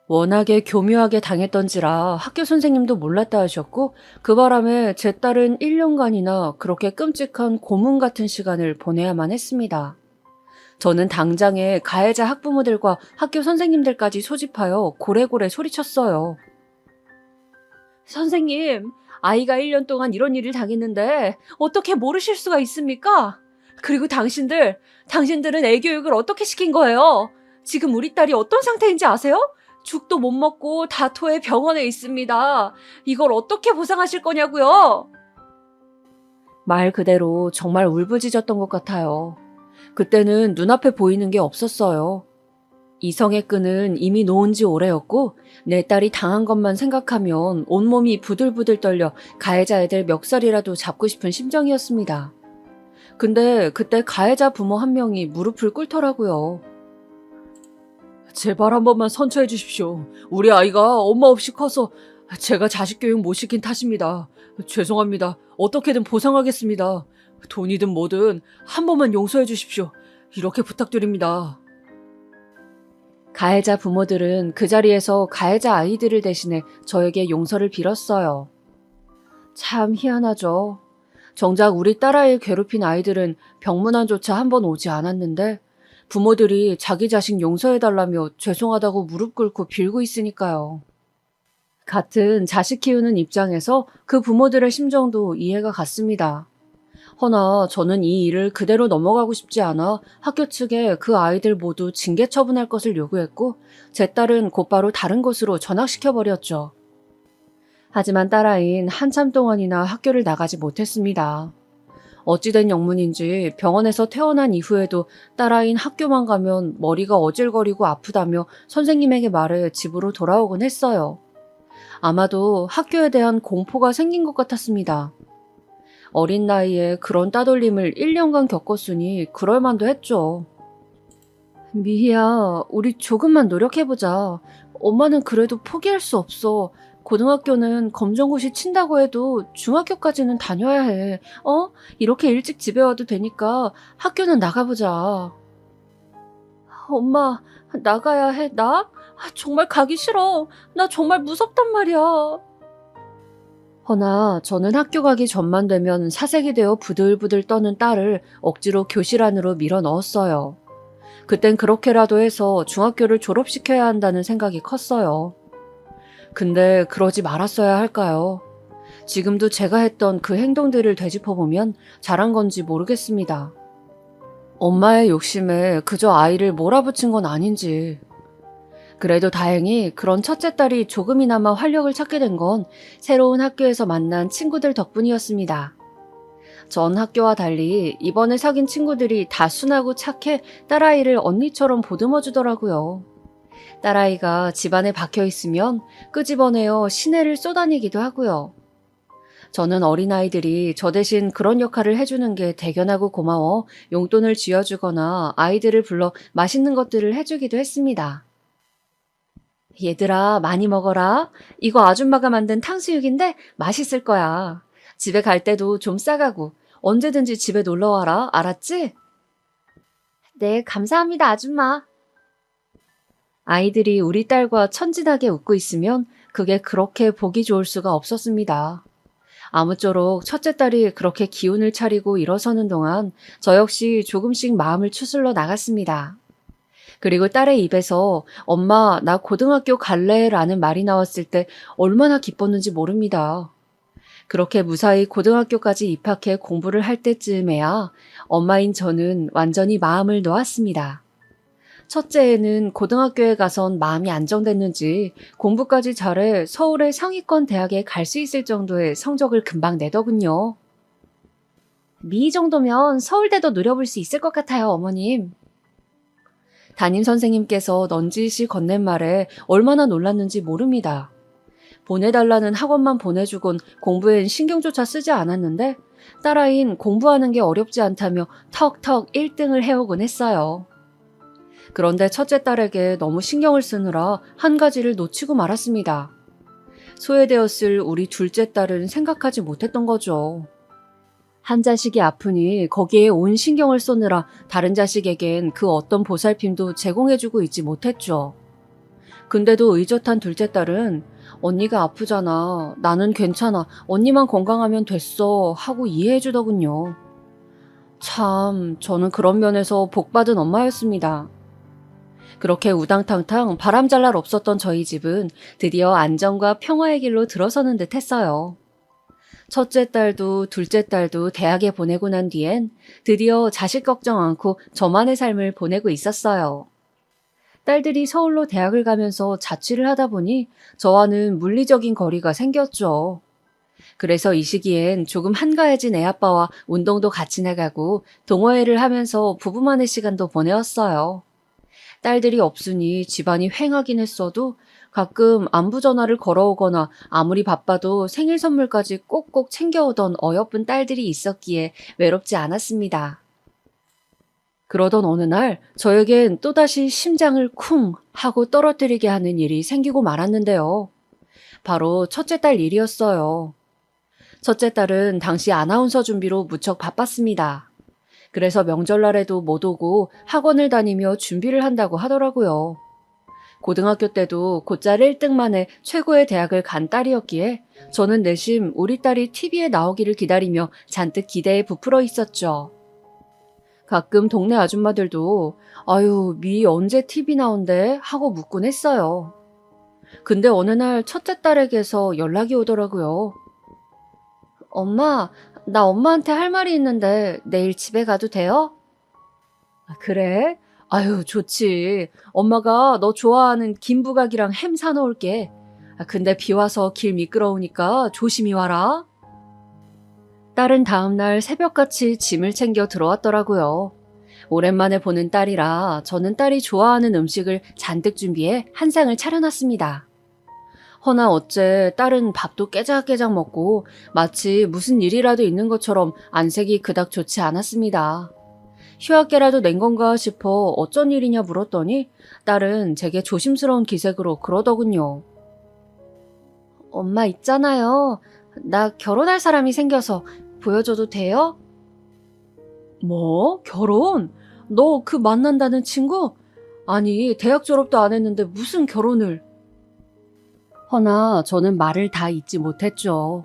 워낙에 교묘하게 당했던지라 학교 선생님도 몰랐다 하셨고 그 바람에 제 딸은 1년간이나 그렇게 끔찍한 고문 같은 시간을 보내야만 했습니다. 저는 당장에 가해자 학부모들과 학교 선생님들까지 소집하여 고래고래 소리쳤어요. 선생님, 아이가 1년 동안 이런 일을 당했는데 어떻게 모르실 수가 있습니까? 그리고 당신들은 애 교육을 어떻게 시킨 거예요? 지금 우리 딸이 어떤 상태인지 아세요? 죽도 못 먹고 다토해 병원에 있습니다. 이걸 어떻게 보상하실 거냐고요? 말 그대로 정말 울부짖었던 것 같아요. 그때는 눈앞에 보이는 게 없었어요. 이성의 끈은 이미 놓은 지 오래였고 내 딸이 당한 것만 생각하면 온몸이 부들부들 떨려 가해자 애들 멱살이라도 잡고 싶은 심정이었습니다. 근데 그때 가해자 부모 한 명이 무릎을 꿇더라고요. 제발 한 번만 선처해 주십시오. 우리 아이가 엄마 없이 커서 제가 자식 교육 못 시킨 탓입니다. 죄송합니다. 어떻게든 보상하겠습니다. 돈이든 뭐든 한 번만 용서해 주십시오. 이렇게 부탁드립니다. 가해자 부모들은 그 자리에서 가해자 아이들을 대신해 저에게 용서를 빌었어요. 참 희한하죠. 정작 우리 딸아이를 괴롭힌 아이들은 병문안조차 한 번 오지 않았는데 부모들이 자기 자식 용서해달라며 죄송하다고 무릎 꿇고 빌고 있으니까요. 같은 자식 키우는 입장에서 그 부모들의 심정도 이해가 갔습니다. 허나 저는 이 일을 그대로 넘어가고 싶지 않아 학교 측에 그 아이들 모두 징계 처분할 것을 요구했고 제 딸은 곧바로 다른 곳으로 전학시켜버렸죠. 하지만 딸아이는 한참 동안이나 학교를 나가지 못했습니다. 어찌된 영문인지 병원에서 퇴원한 이후에도 딸아이는 학교만 가면 머리가 어질거리고 아프다며 선생님에게 말해 집으로 돌아오곤 했어요. 아마도 학교에 대한 공포가 생긴 것 같았습니다. 어린 나이에 그런 따돌림을 1년간 겪었으니 그럴만도 했죠. 미희야, 우리 조금만 노력해보자. 엄마는 그래도 포기할 수 없어. 고등학교는 검정고시 친다고 해도 중학교까지는 다녀야 해. 이렇게 일찍 집에 와도 되니까 학교는 나가보자. 엄마, 나가야 해, 나? 정말 가기 싫어. 나 정말 무섭단 말이야. 허나 저는 학교 가기 전만 되면 사색이 되어 부들부들 떠는 딸을 억지로 교실 안으로 밀어 넣었어요. 그땐 그렇게라도 해서 중학교를 졸업시켜야 한다는 생각이 컸어요. 근데 그러지 말았어야 할까요? 지금도 제가 했던 그 행동들을 되짚어보면 잘한 건지 모르겠습니다. 엄마의 욕심에 그저 아이를 몰아붙인 건 아닌지. 그래도 다행히 그런 첫째 딸이 조금이나마 활력을 찾게 된 건 새로운 학교에서 만난 친구들 덕분이었습니다. 전 학교와 달리 이번에 사귄 친구들이 다 순하고 착해 딸아이를 언니처럼 보듬어 주더라고요. 딸아이가 집안에 박혀 있으면 끄집어내어 시내를 쏘다니기도 하고요. 저는 어린아이들이 저 대신 그런 역할을 해주는 게 대견하고 고마워 용돈을 쥐어주거나 아이들을 불러 맛있는 것들을 해주기도 했습니다. 얘들아, 많이 먹어라. 이거 아줌마가 만든 탕수육인데 맛있을 거야. 집에 갈 때도 좀 싸가고 언제든지 집에 놀러 와라. 알았지? 네, 감사합니다, 아줌마. 아이들이 우리 딸과 천진하게 웃고 있으면 그게 그렇게 보기 좋을 수가 없었습니다. 아무쪼록 첫째 딸이 그렇게 기운을 차리고 일어서는 동안 저 역시 조금씩 마음을 추슬러 나갔습니다. 그리고 딸의 입에서 엄마, 나 고등학교 갈래? 라는 말이 나왔을 때 얼마나 기뻤는지 모릅니다. 그렇게 무사히 고등학교까지 입학해 공부를 할 때쯤에야 엄마인 저는 완전히 마음을 놓았습니다. 첫째는 고등학교에 가선 마음이 안정됐는지 공부까지 잘해 서울의 상위권 대학에 갈 수 있을 정도의 성적을 금방 내더군요. 미 정도면 서울대도 노려볼 수 있을 것 같아요, 어머님. 담임선생님께서 넌지시 건넨 말에 얼마나 놀랐는지 모릅니다. 보내달라는 학원만 보내주곤 공부엔 신경조차 쓰지 않았는데 딸아이는 공부하는 게 어렵지 않다며 턱턱 1등을 해오곤 했어요. 그런데 첫째 딸에게 너무 신경을 쓰느라 한 가지를 놓치고 말았습니다. 소외되었을 우리 둘째 딸은 생각하지 못했던 거죠. 한 자식이 아프니 거기에 온 신경을 쏘느라 다른 자식에겐 그 어떤 보살핌도 제공해주고 있지 못했죠. 근데도 의젓한 둘째 딸은 언니가 아프잖아. 나는 괜찮아. 언니만 건강하면 됐어. 하고 이해해주더군요. 참, 저는 그런 면에서 복받은 엄마였습니다. 그렇게 우당탕탕 바람잘 날 없었던 저희 집은 드디어 안정과 평화의 길로 들어서는 듯 했어요. 첫째 딸도 둘째 딸도 대학에 보내고 난 뒤엔 드디어 자식 걱정 않고 저만의 삶을 보내고 있었어요. 딸들이 서울로 대학을 가면서 자취를 하다 보니 저와는 물리적인 거리가 생겼죠. 그래서 이 시기엔 조금 한가해진 애아빠와 운동도 같이 나가고 동호회를 하면서 부부만의 시간도 보내었어요. 딸들이 없으니 집안이 휑하긴 했어도 가끔 안부 전화를 걸어오거나 아무리 바빠도 생일 선물까지 꼭꼭 챙겨오던 어여쁜 딸들이 있었기에 외롭지 않았습니다. 그러던 어느 날 저에겐 또다시 심장을 쿵 하고 떨어뜨리게 하는 일이 생기고 말았는데요. 바로 첫째 딸 일이었어요. 첫째 딸은 당시 아나운서 준비로 무척 바빴습니다. 그래서 명절날에도 못 오고 학원을 다니며 준비를 한다고 하더라고요. 고등학교 때도 곧잘 1등 만에 최고의 대학을 간 딸이었기에 저는 내심 우리 딸이 TV에 나오기를 기다리며 잔뜩 기대에 부풀어 있었죠. 가끔 동네 아줌마들도 아유, 미 언제 TV 나온대? 하고 묻곤 했어요. 근데 어느 날 첫째 딸에게서 연락이 오더라고요. 엄마, 나 엄마한테 할 말이 있는데 내일 집에 가도 돼요? 그래? 아유, 좋지. 엄마가 너 좋아하는 김부각이랑 햄 사놓을게. 근데 비 와서 길 미끄러우니까 조심히 와라. 딸은 다음날 새벽같이 짐을 챙겨 들어왔더라고요. 오랜만에 보는 딸이라 저는 딸이 좋아하는 음식을 잔뜩 준비해 한 상을 차려놨습니다. 허나 어째 딸은 밥도 깨작깨작 먹고 마치 무슨 일이라도 있는 것처럼 안색이 그닥 좋지 않았습니다. 휴학계라도 낸 건가 싶어 어쩐 일이냐 물었더니 딸은 제게 조심스러운 기색으로 그러더군요. 엄마 있잖아요. 나 결혼할 사람이 생겨서 보여줘도 돼요? 뭐? 결혼? 너 그 만난다는 친구? 아니, 대학 졸업도 안 했는데 무슨 결혼을? 허나 저는 말을 다 잊지 못했죠.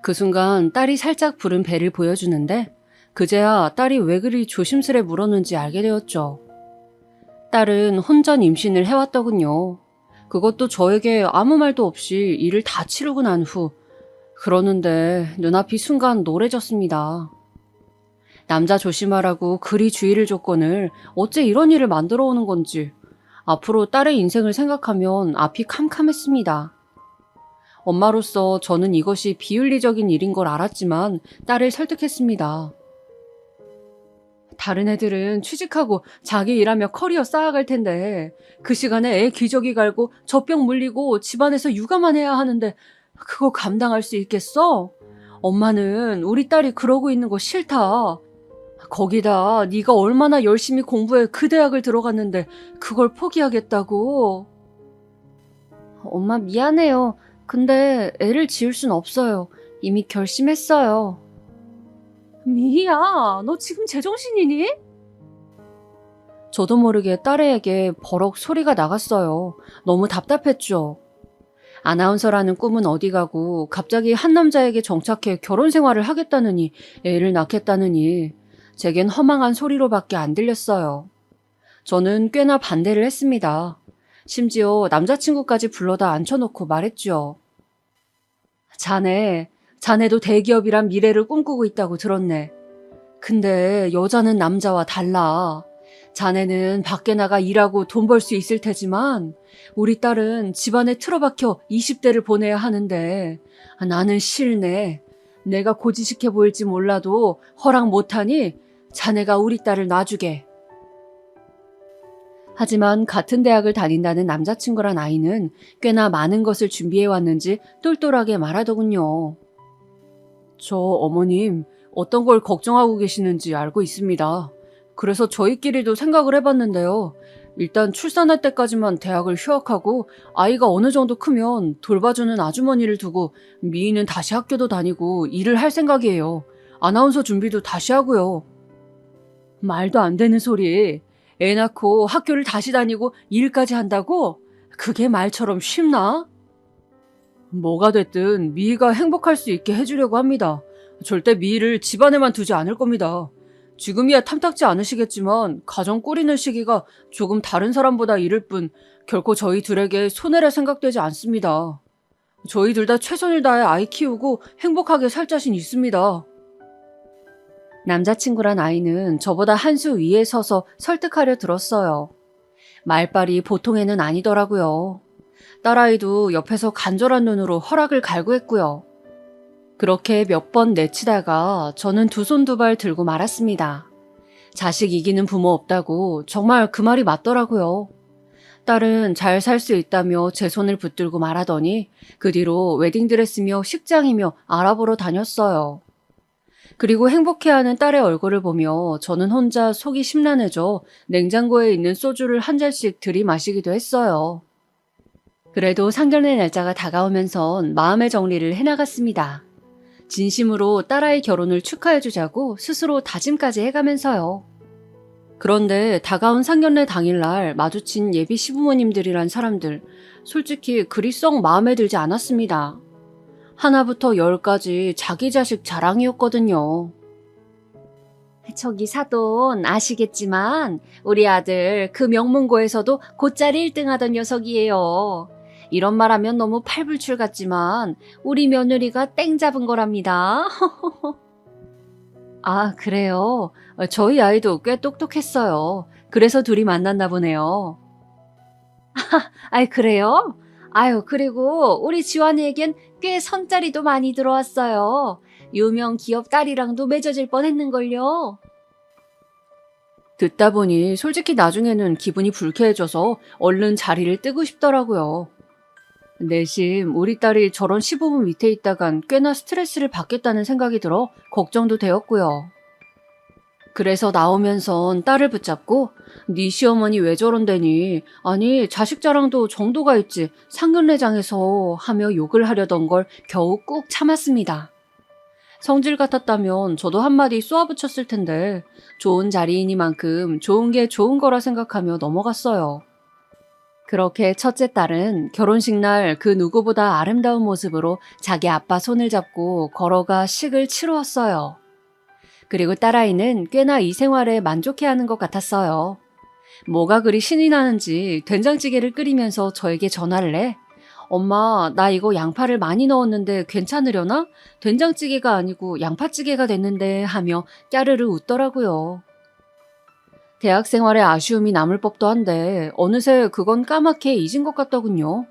그 순간 딸이 살짝 부른 배를 보여주는데 그제야 딸이 왜 그리 조심스레 물었는지 알게 되었죠. 딸은 혼전 임신을 해왔더군요. 그것도 저에게 아무 말도 없이 일을 다 치르고 난 후. 그러는데 눈앞이 순간 노래졌습니다. 남자 조심하라고 그리 주의를 줬거늘 어째 이런 일을 만들어 오는 건지 앞으로 딸의 인생을 생각하면 앞이 캄캄했습니다. 엄마로서 저는 이것이 비윤리적인 일인 걸 알았지만 딸을 설득했습니다. 다른 애들은 취직하고 자기 일하며 커리어 쌓아갈 텐데 그 시간에 애 기저귀 갈고 젖병 물리고 집안에서 육아만 해야 하는데 그거 감당할 수 있겠어? 엄마는 우리 딸이 그러고 있는 거 싫다. 거기다 네가 얼마나 열심히 공부해 그 대학을 들어갔는데 그걸 포기하겠다고. 엄마 미안해요. 근데 애를 지울 순 없어요. 이미 결심했어요. 미희야, 너 지금 제정신이니? 저도 모르게 딸애에게 버럭 소리가 나갔어요. 너무 답답했죠. 아나운서라는 꿈은 어디 가고 갑자기 한 남자에게 정착해 결혼 생활을 하겠다느니 애를 낳겠다느니 제겐 허망한 소리로밖에 안 들렸어요. 저는 꽤나 반대를 했습니다. 심지어 남자친구까지 불러다 앉혀놓고 말했죠. 자네도 대기업이란 미래를 꿈꾸고 있다고 들었네. 근데 여자는 남자와 달라. 자네는 밖에 나가 일하고 돈 벌 수 있을 테지만 우리 딸은 집안에 틀어박혀 20대를 보내야 하는데 나는 싫네. 내가 고지식해 보일지 몰라도 허락 못하니 자네가 우리 딸을 놔주게. 하지만 같은 대학을 다닌다는 남자친구란 아이는 꽤나 많은 것을 준비해왔는지 똘똘하게 말하더군요. 저 어머님 어떤 걸 걱정하고 계시는지 알고 있습니다. 그래서 저희끼리도 생각을 해봤는데요. 일단 출산할 때까지만 대학을 휴학하고 아이가 어느 정도 크면 돌봐주는 아주머니를 두고 미희는 다시 학교도 다니고 일을 할 생각이에요. 아나운서 준비도 다시 하고요. 말도 안 되는 소리. 애 낳고 학교를 다시 다니고 일까지 한다고? 그게 말처럼 쉽나? 뭐가 됐든 미희가 행복할 수 있게 해주려고 합니다. 절대 미희를 집안에만 두지 않을 겁니다. 지금이야 탐탁지 않으시겠지만 가정 꾸리는 시기가 조금 다른 사람보다 이를 뿐 결코 저희 둘에게 손해라 생각되지 않습니다. 저희 둘 다 최선을 다해 아이 키우고 행복하게 살 자신 있습니다. 남자친구란 아이는 저보다 한 수 위에 서서 설득하려 들었어요. 말빨이 보통애는 아니더라고요. 딸아이도 옆에서 간절한 눈으로 허락을 갈구했고요. 그렇게 몇 번 내치다가 저는 두 손 두 발 들고 말았습니다. 자식 이기는 부모 없다고 정말 그 말이 맞더라고요. 딸은 잘 살 수 있다며 제 손을 붙들고 말하더니 그 뒤로 웨딩드레스며 식장이며 알아보러 다녔어요. 그리고 행복해하는 딸의 얼굴을 보며 저는 혼자 속이 심란해져 냉장고에 있는 소주를 한 잔씩 들이마시기도 했어요. 그래도 상견례 날짜가 다가오면선 마음의 정리를 해나갔습니다. 진심으로 딸아이 결혼을 축하해주자고 스스로 다짐까지 해가면서요. 그런데 다가온 상견례 당일날 마주친 예비 시부모님들이란 사람들, 솔직히 그리 썩 마음에 들지 않았습니다. 하나부터 열까지 자기 자식 자랑이었거든요. 저기 사돈 아시겠지만 우리 아들 그 명문고에서도 곧잘 1등 하던 녀석이에요. 이런 말하면 너무 팔불출 같지만 우리 며느리가 땡 잡은 거랍니다. 아, 그래요? 저희 아이도 꽤 똑똑했어요. 그래서 둘이 만났나 보네요. 아이, 그래요? 아유, 그리고 우리 지환이에겐 꽤 선자리도 많이 들어왔어요. 유명 기업 딸이랑도 맺어질 뻔했는걸요. 듣다 보니 솔직히 나중에는 기분이 불쾌해져서 얼른 자리를 뜨고 싶더라고요. 내심 우리 딸이 저런 시부모 밑에 있다간 꽤나 스트레스를 받겠다는 생각이 들어 걱정도 되었고요. 그래서 나오면선 딸을 붙잡고 네 시어머니 왜 저런데니, 아니 자식 자랑도 정도가 있지 상견례장에서 하며 욕을 하려던 걸 겨우 꾹 참았습니다. 성질 같았다면 저도 한마디 쏘아붙였을 텐데 좋은 자리이니만큼 좋은 게 좋은 거라 생각하며 넘어갔어요. 그렇게 첫째 딸은 결혼식 날 그 누구보다 아름다운 모습으로 자기 아빠 손을 잡고 걸어가 식을 치루었어요. 그리고 딸아이는 꽤나 이 생활에 만족해하는 것 같았어요. 뭐가 그리 신이 나는지 된장찌개를 끓이면서 저에게 전화를 해. 엄마, 나 이거 양파를 많이 넣었는데 괜찮으려나? 된장찌개가 아니고 양파찌개가 됐는데 하며 까르르 웃더라고요. 대학 생활에 아쉬움이 남을 법도 한데 어느새 그건 까맣게 잊은 것 같더군요.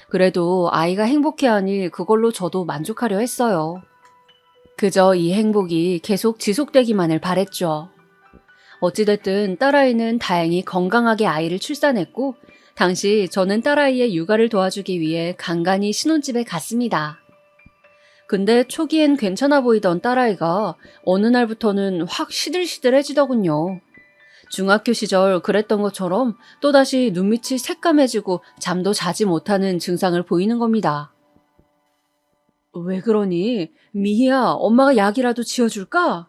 그래도 아이가 행복해하니 그걸로 저도 만족하려 했어요. 그저 이 행복이 계속 지속되기만을 바랬죠. 어찌됐든 딸아이는 다행히 건강하게 아이를 출산했고 당시 저는 딸아이의 육아를 도와주기 위해 간간히 신혼집에 갔습니다. 근데 초기엔 괜찮아 보이던 딸아이가 어느 날부터는 확 시들시들해지더군요. 중학교 시절 그랬던 것처럼 또다시 눈밑이 새까매지고 잠도 자지 못하는 증상을 보이는 겁니다. 왜 그러니? 미희야, 엄마가 약이라도 지어줄까?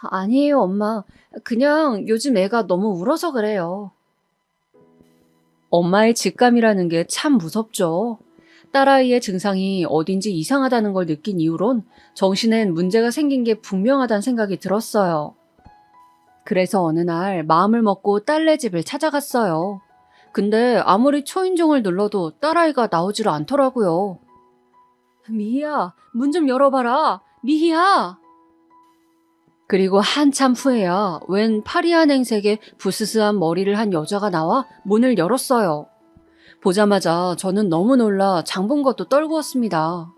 아니에요, 엄마. 그냥 요즘 애가 너무 울어서 그래요. 엄마의 직감이라는 게 참 무섭죠. 딸아이의 증상이 어딘지 이상하다는 걸 느낀 이후론 정신엔 문제가 생긴 게 분명하다는 생각이 들었어요. 그래서 어느 날 마음을 먹고 딸네 집을 찾아갔어요. 근데 아무리 초인종을 눌러도 딸아이가 나오질 않더라고요. 미희야, 문 좀 열어봐라. 미희야! 그리고 한참 후에야 웬 파리한 행색에 부스스한 머리를 한 여자가 나와 문을 열었어요. 보자마자 저는 너무 놀라 장본 것도 떨구었습니다.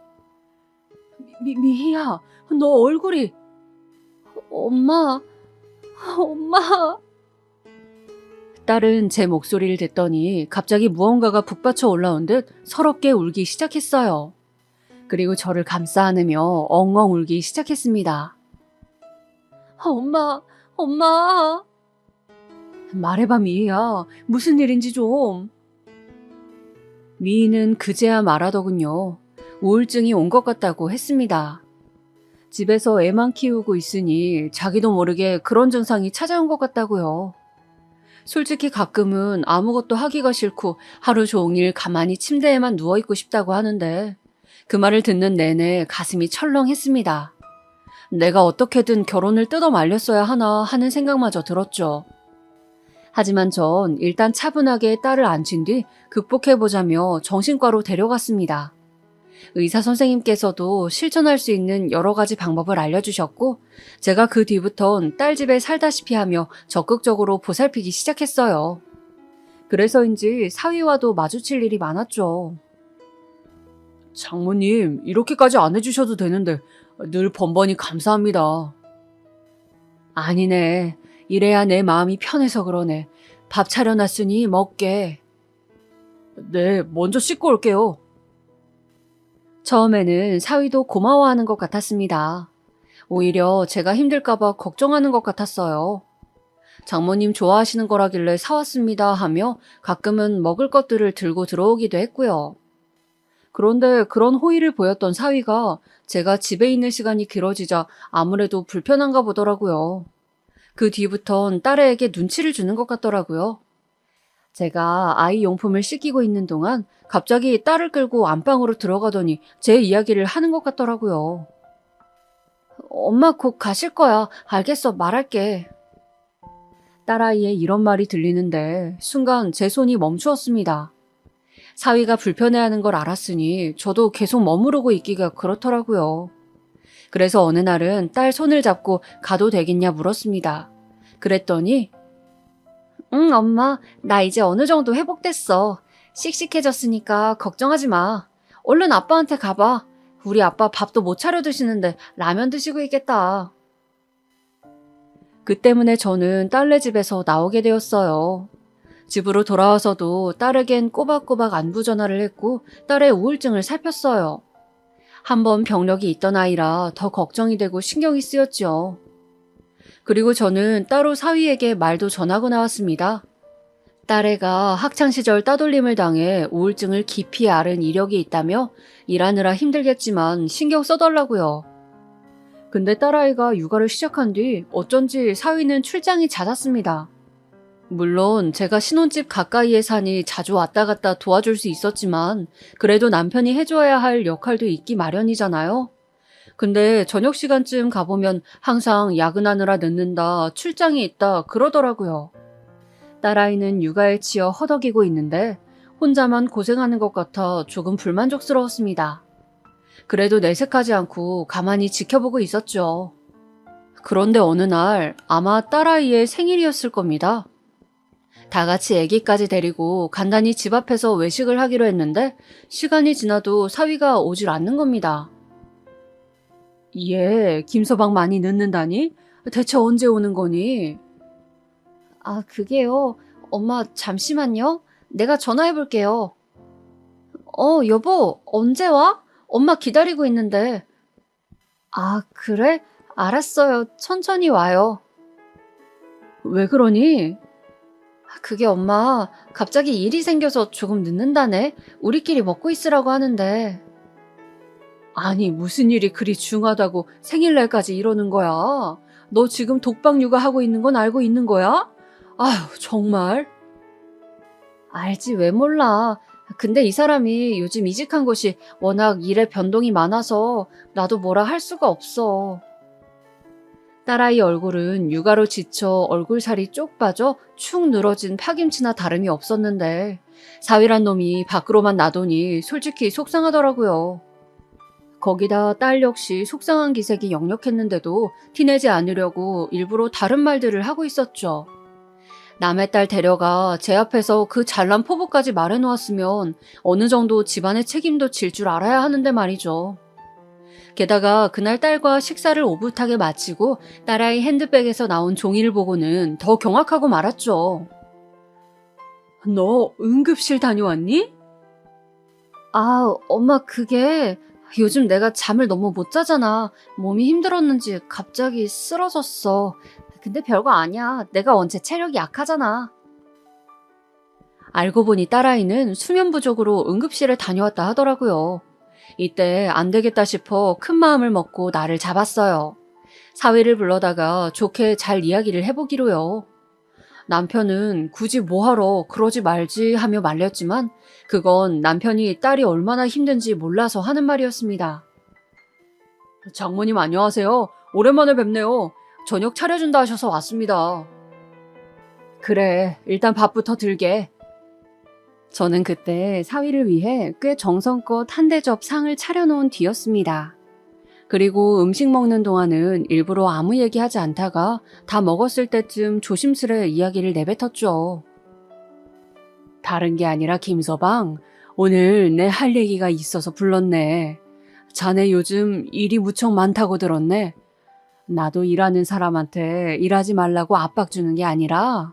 미희야, 너 얼굴이... 엄마... 딸은 제 목소리를 듣더니 갑자기 무언가가 북받쳐 올라온 듯 서럽게 울기 시작했어요. 그리고 저를 감싸 안으며 엉엉 울기 시작했습니다. 엄마. 말해봐, 미희야. 무슨 일인지 좀. 미희는 그제야 말하더군요. 우울증이 온 것 같다고 했습니다. 집에서 애만 키우고 있으니 자기도 모르게 그런 증상이 찾아온 것 같다고요. 솔직히 가끔은 아무것도 하기가 싫고 하루 종일 가만히 침대에만 누워있고 싶다고 하는데 그 말을 듣는 내내 가슴이 철렁했습니다. 내가 어떻게든 결혼을 뜯어 말렸어야 하나 하는 생각마저 들었죠. 하지만 전 일단 차분하게 딸을 앉힌 뒤 극복해보자며 정신과로 데려갔습니다. 의사 선생님께서도 실천할 수 있는 여러 가지 방법을 알려주셨고 제가 그 뒤부턴 딸 집에 살다시피 하며 적극적으로 보살피기 시작했어요. 그래서인지 사위와도 마주칠 일이 많았죠. 장모님, 이렇게까지 안 해주셔도 되는데 늘 번번이 감사합니다. 아니네. 이래야 내 마음이 편해서 그러네. 밥 차려놨으니 먹게. 네, 먼저 씻고 올게요. 처음에는 사위도 고마워하는 것 같았습니다. 오히려 제가 힘들까봐 걱정하는 것 같았어요. 장모님 좋아하시는 거라길래 사왔습니다 하며 가끔은 먹을 것들을 들고 들어오기도 했고요. 그런데 그런 호의를 보였던 사위가 제가 집에 있는 시간이 길어지자 아무래도 불편한가 보더라고요. 그 뒤부턴 딸에게 눈치를 주는 것 같더라고요. 제가 아이 용품을 씻기고 있는 동안 갑자기 딸을 끌고 안방으로 들어가더니 제 이야기를 하는 것 같더라고요. 엄마 곧 가실 거야. 알겠어. 말할게. 딸아이의 이런 말이 들리는데 순간 제 손이 멈추었습니다. 사위가 불편해하는 걸 알았으니 저도 계속 머무르고 있기가 그렇더라고요. 그래서 어느 날은 딸 손을 잡고 가도 되겠냐 물었습니다. 그랬더니 응, 엄마. 나 이제 어느 정도 회복됐어. 씩씩해졌으니까 걱정하지 마. 얼른 아빠한테 가봐. 우리 아빠 밥도 못 차려 드시는데 라면 드시고 있겠다. 그 때문에 저는 딸네 집에서 나오게 되었어요. 집으로 돌아와서도 딸에겐 꼬박꼬박 안부 전화를 했고 딸의 우울증을 살폈어요. 한번 병력이 있던 아이라 더 걱정이 되고 신경이 쓰였죠. 그리고 저는 따로 사위에게 말도 전하고 나왔습니다. 딸애가 학창시절 따돌림을 당해 우울증을 깊이 앓은 이력이 있다며 일하느라 힘들겠지만 신경 써달라고요. 근데 딸아이가 육아를 시작한 뒤 어쩐지 사위는 출장이 잦았습니다. 물론 제가 신혼집 가까이에 사니 자주 왔다 갔다 도와줄 수 있었지만 그래도 남편이 해줘야 할 역할도 있기 마련이잖아요. 근데 저녁 시간쯤 가보면 항상 야근하느라 늦는다, 출장이 있다 그러더라고요. 딸아이는 육아에 치여 허덕이고 있는데 혼자만 고생하는 것 같아 조금 불만족스러웠습니다. 그래도 내색하지 않고 가만히 지켜보고 있었죠. 그런데 어느 날 아마 딸아이의 생일이었을 겁니다. 다 같이 아기까지 데리고 간단히 집 앞에서 외식을 하기로 했는데 시간이 지나도 사위가 오질 않는 겁니다. 얘 김서방 많이 늦는다니? 대체 언제 오는 거니? 아, 그게요. 엄마 잠시만요. 내가 전화해 볼게요. 여보, 언제 와? 엄마 기다리고 있는데. 아, 그래? 알았어요. 천천히 와요. 왜 그러니? 그게 엄마, 갑자기 일이 생겨서 조금 늦는다네. 우리끼리 먹고 있으라고 하는데. 아니, 무슨 일이 그리 중하다고 생일날까지 이러는 거야? 너 지금 독박 육아하고 있는 건 알고 있는 거야? 아휴, 정말. 알지, 왜 몰라. 근데 이 사람이 요즘 이직한 곳이 워낙 일에 변동이 많아서 나도 뭐라 할 수가 없어. 딸아이 얼굴은 육아로 지쳐 얼굴살이 쪽 빠져 축 늘어진 파김치나 다름이 없었는데 사위란 놈이 밖으로만 나더니 솔직히 속상하더라고요. 거기다 딸 역시 속상한 기색이 역력했는데도 티내지 않으려고 일부러 다른 말들을 하고 있었죠. 남의 딸 데려가 제 앞에서 그 잘난 포부까지 말해놓았으면 어느 정도 집안의 책임도 질 줄 알아야 하는데 말이죠. 게다가 그날 딸과 식사를 오붓하게 마치고 딸아이 핸드백에서 나온 종이를 보고는 더 경악하고 말았죠. 너 응급실 다녀왔니? 아, 엄마 그게 요즘 내가 잠을 너무 못 자잖아. 몸이 힘들었는지 갑자기 쓰러졌어. 근데 별거 아니야. 내가 원체 체력이 약하잖아. 알고 보니 딸아이는 수면 부족으로 응급실에 다녀왔다 하더라고요. 이때 안 되겠다 싶어 큰 마음을 먹고 나를 잡았어요. 사위를 불러다가 좋게 잘 이야기를 해보기로요. 남편은 굳이 뭐하러 그러지 말지 하며 말렸지만 그건 남편이 딸이 얼마나 힘든지 몰라서 하는 말이었습니다. 장모님 안녕하세요. 오랜만에 뵙네요. 저녁 차려준다 하셔서 왔습니다. 그래, 일단 밥부터 들게. 저는 그때 사위를 위해 꽤 정성껏 한 대접 상을 차려놓은 뒤였습니다. 그리고 음식 먹는 동안은 일부러 아무 얘기하지 않다가 다 먹었을 때쯤 조심스레 이야기를 내뱉었죠. 다른 게 아니라 김서방, 오늘 내 할 얘기가 있어서 불렀네. 자네 요즘 일이 무척 많다고 들었네. 나도 일하는 사람한테 일하지 말라고 압박 주는 게 아니라,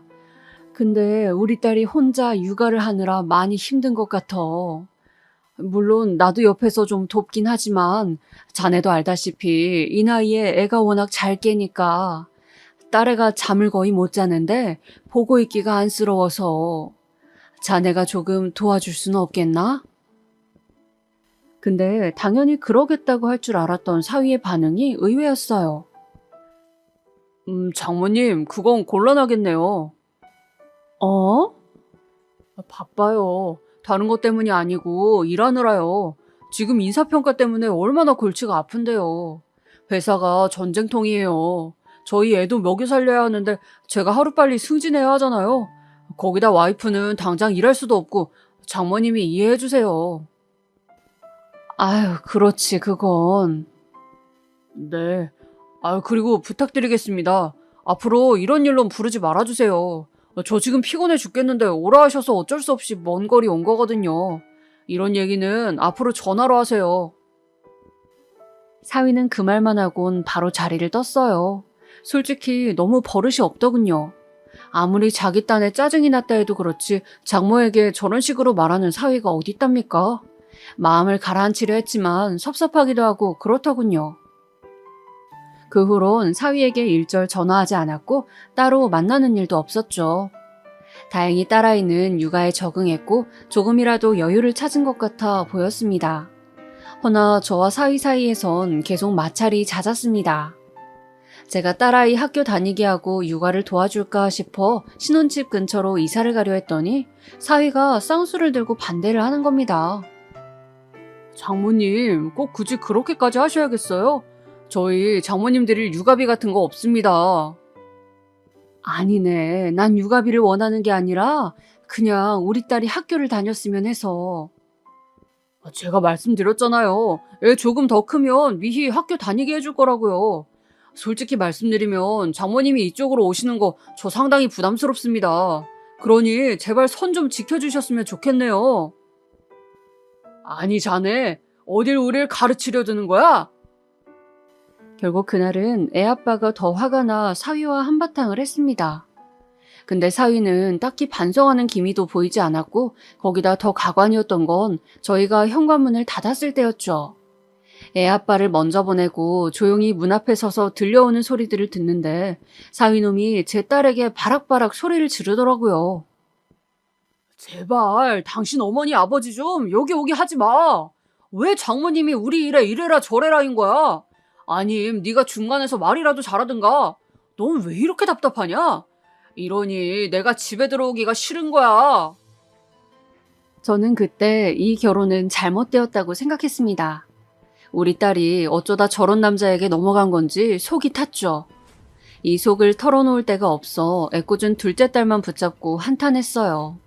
근데 우리 딸이 혼자 육아를 하느라 많이 힘든 것 같아. 물론 나도 옆에서 좀 돕긴 하지만 자네도 알다시피 이 나이에 애가 워낙 잘 깨니까 딸애가 잠을 거의 못 자는데 보고 있기가 안쓰러워서 자네가 조금 도와줄 수는 없겠나? 근데 당연히 그러겠다고 할 줄 알았던 사위의 반응이 의외였어요. 장모님, 그건 곤란하겠네요. 어? 바빠요. 다른 것 때문이 아니고 일하느라요. 지금 인사평가 때문에 얼마나 골치가 아픈데요. 회사가 전쟁통이에요. 저희 애도 먹여 살려야 하는데 제가 하루빨리 승진해야 하잖아요. 거기다 와이프는 당장 일할 수도 없고 장모님이 이해해 주세요. 아유, 그렇지, 그건. 네. 아유, 그리고 부탁드리겠습니다. 앞으로 이런 일로 부르지 말아주세요. 저 지금 피곤해 죽겠는데 오라 하셔서 어쩔 수 없이 먼 거리 온 거거든요. 이런 얘기는 앞으로 전화로 하세요. 사위는 그 말만 하곤 바로 자리를 떴어요. 솔직히 너무 버릇이 없더군요. 아무리 자기 딴에 짜증이 났다 해도 그렇지 장모에게 저런 식으로 말하는 사위가 어딨답니까? 마음을 가라앉히려 했지만 섭섭하기도 하고 그렇더군요. 그 후론 사위에게 일절 전화하지 않았고 따로 만나는 일도 없었죠. 다행히 딸아이는 육아에 적응했고 조금이라도 여유를 찾은 것 같아 보였습니다. 허나 저와 사위 사이에선 계속 마찰이 잦았습니다. 제가 딸아이 학교 다니게 하고 육아를 도와줄까 싶어 신혼집 근처로 이사를 가려 했더니 사위가 쌍수를 들고 반대를 하는 겁니다. 장모님, 꼭 굳이 그렇게까지 하셔야겠어요? 저희 장모님 드릴 육아비 같은 거 없습니다. 아니네. 난 육아비를 원하는 게 아니라 그냥 우리 딸이 학교를 다녔으면 해서. 제가 말씀드렸잖아요. 애 조금 더 크면 미희 학교 다니게 해줄 거라고요. 솔직히 말씀드리면 장모님이 이쪽으로 오시는 거 저 상당히 부담스럽습니다. 그러니 제발 선 좀 지켜주셨으면 좋겠네요. 아니 자네, 어딜 우릴 가르치려 드는 거야? 결국 그날은 애 아빠가 더 화가 나 사위와 한바탕을 했습니다. 근데 사위는 딱히 반성하는 기미도 보이지 않았고 거기다 더 가관이었던 건 저희가 현관문을 닫았을 때였죠. 애 아빠를 먼저 보내고 조용히 문 앞에 서서 들려오는 소리들을 듣는데 사위놈이 제 딸에게 바락바락 소리를 지르더라고요. 제발 당신 어머니 아버지 좀 여기 오게 하지 마. 왜 장모님이 우리 일에 이래라 저래라인 거야? 아님 네가 중간에서 말이라도 잘하든가. 넌 왜 이렇게 답답하냐? 이러니 내가 집에 들어오기가 싫은 거야. 저는 그때 이 결혼은 잘못되었다고 생각했습니다. 우리 딸이 어쩌다 저런 남자에게 넘어간 건지 속이 탔죠. 이 속을 털어놓을 데가 없어 애꿎은 둘째 딸만 붙잡고 한탄했어요.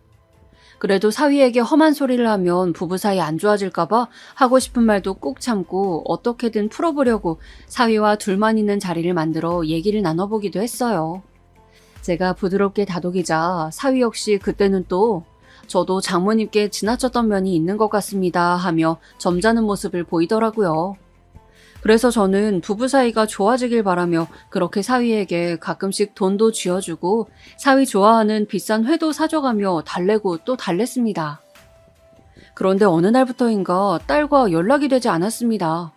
그래도 사위에게 험한 소리를 하면 부부 사이 안 좋아질까봐 하고 싶은 말도 꾹 참고 어떻게든 풀어보려고 사위와 둘만 있는 자리를 만들어 얘기를 나눠보기도 했어요. 제가 부드럽게 다독이자 사위 역시 그때는 또 저도 장모님께 지나쳤던 면이 있는 것 같습니다 하며 점잖은 모습을 보이더라고요. 그래서 저는 부부 사이가 좋아지길 바라며 그렇게 사위에게 가끔씩 돈도 쥐어주고 사위 좋아하는 비싼 회도 사줘가며 달래고 또 달랬습니다. 그런데 어느 날부터인가 딸과 연락이 되지 않았습니다.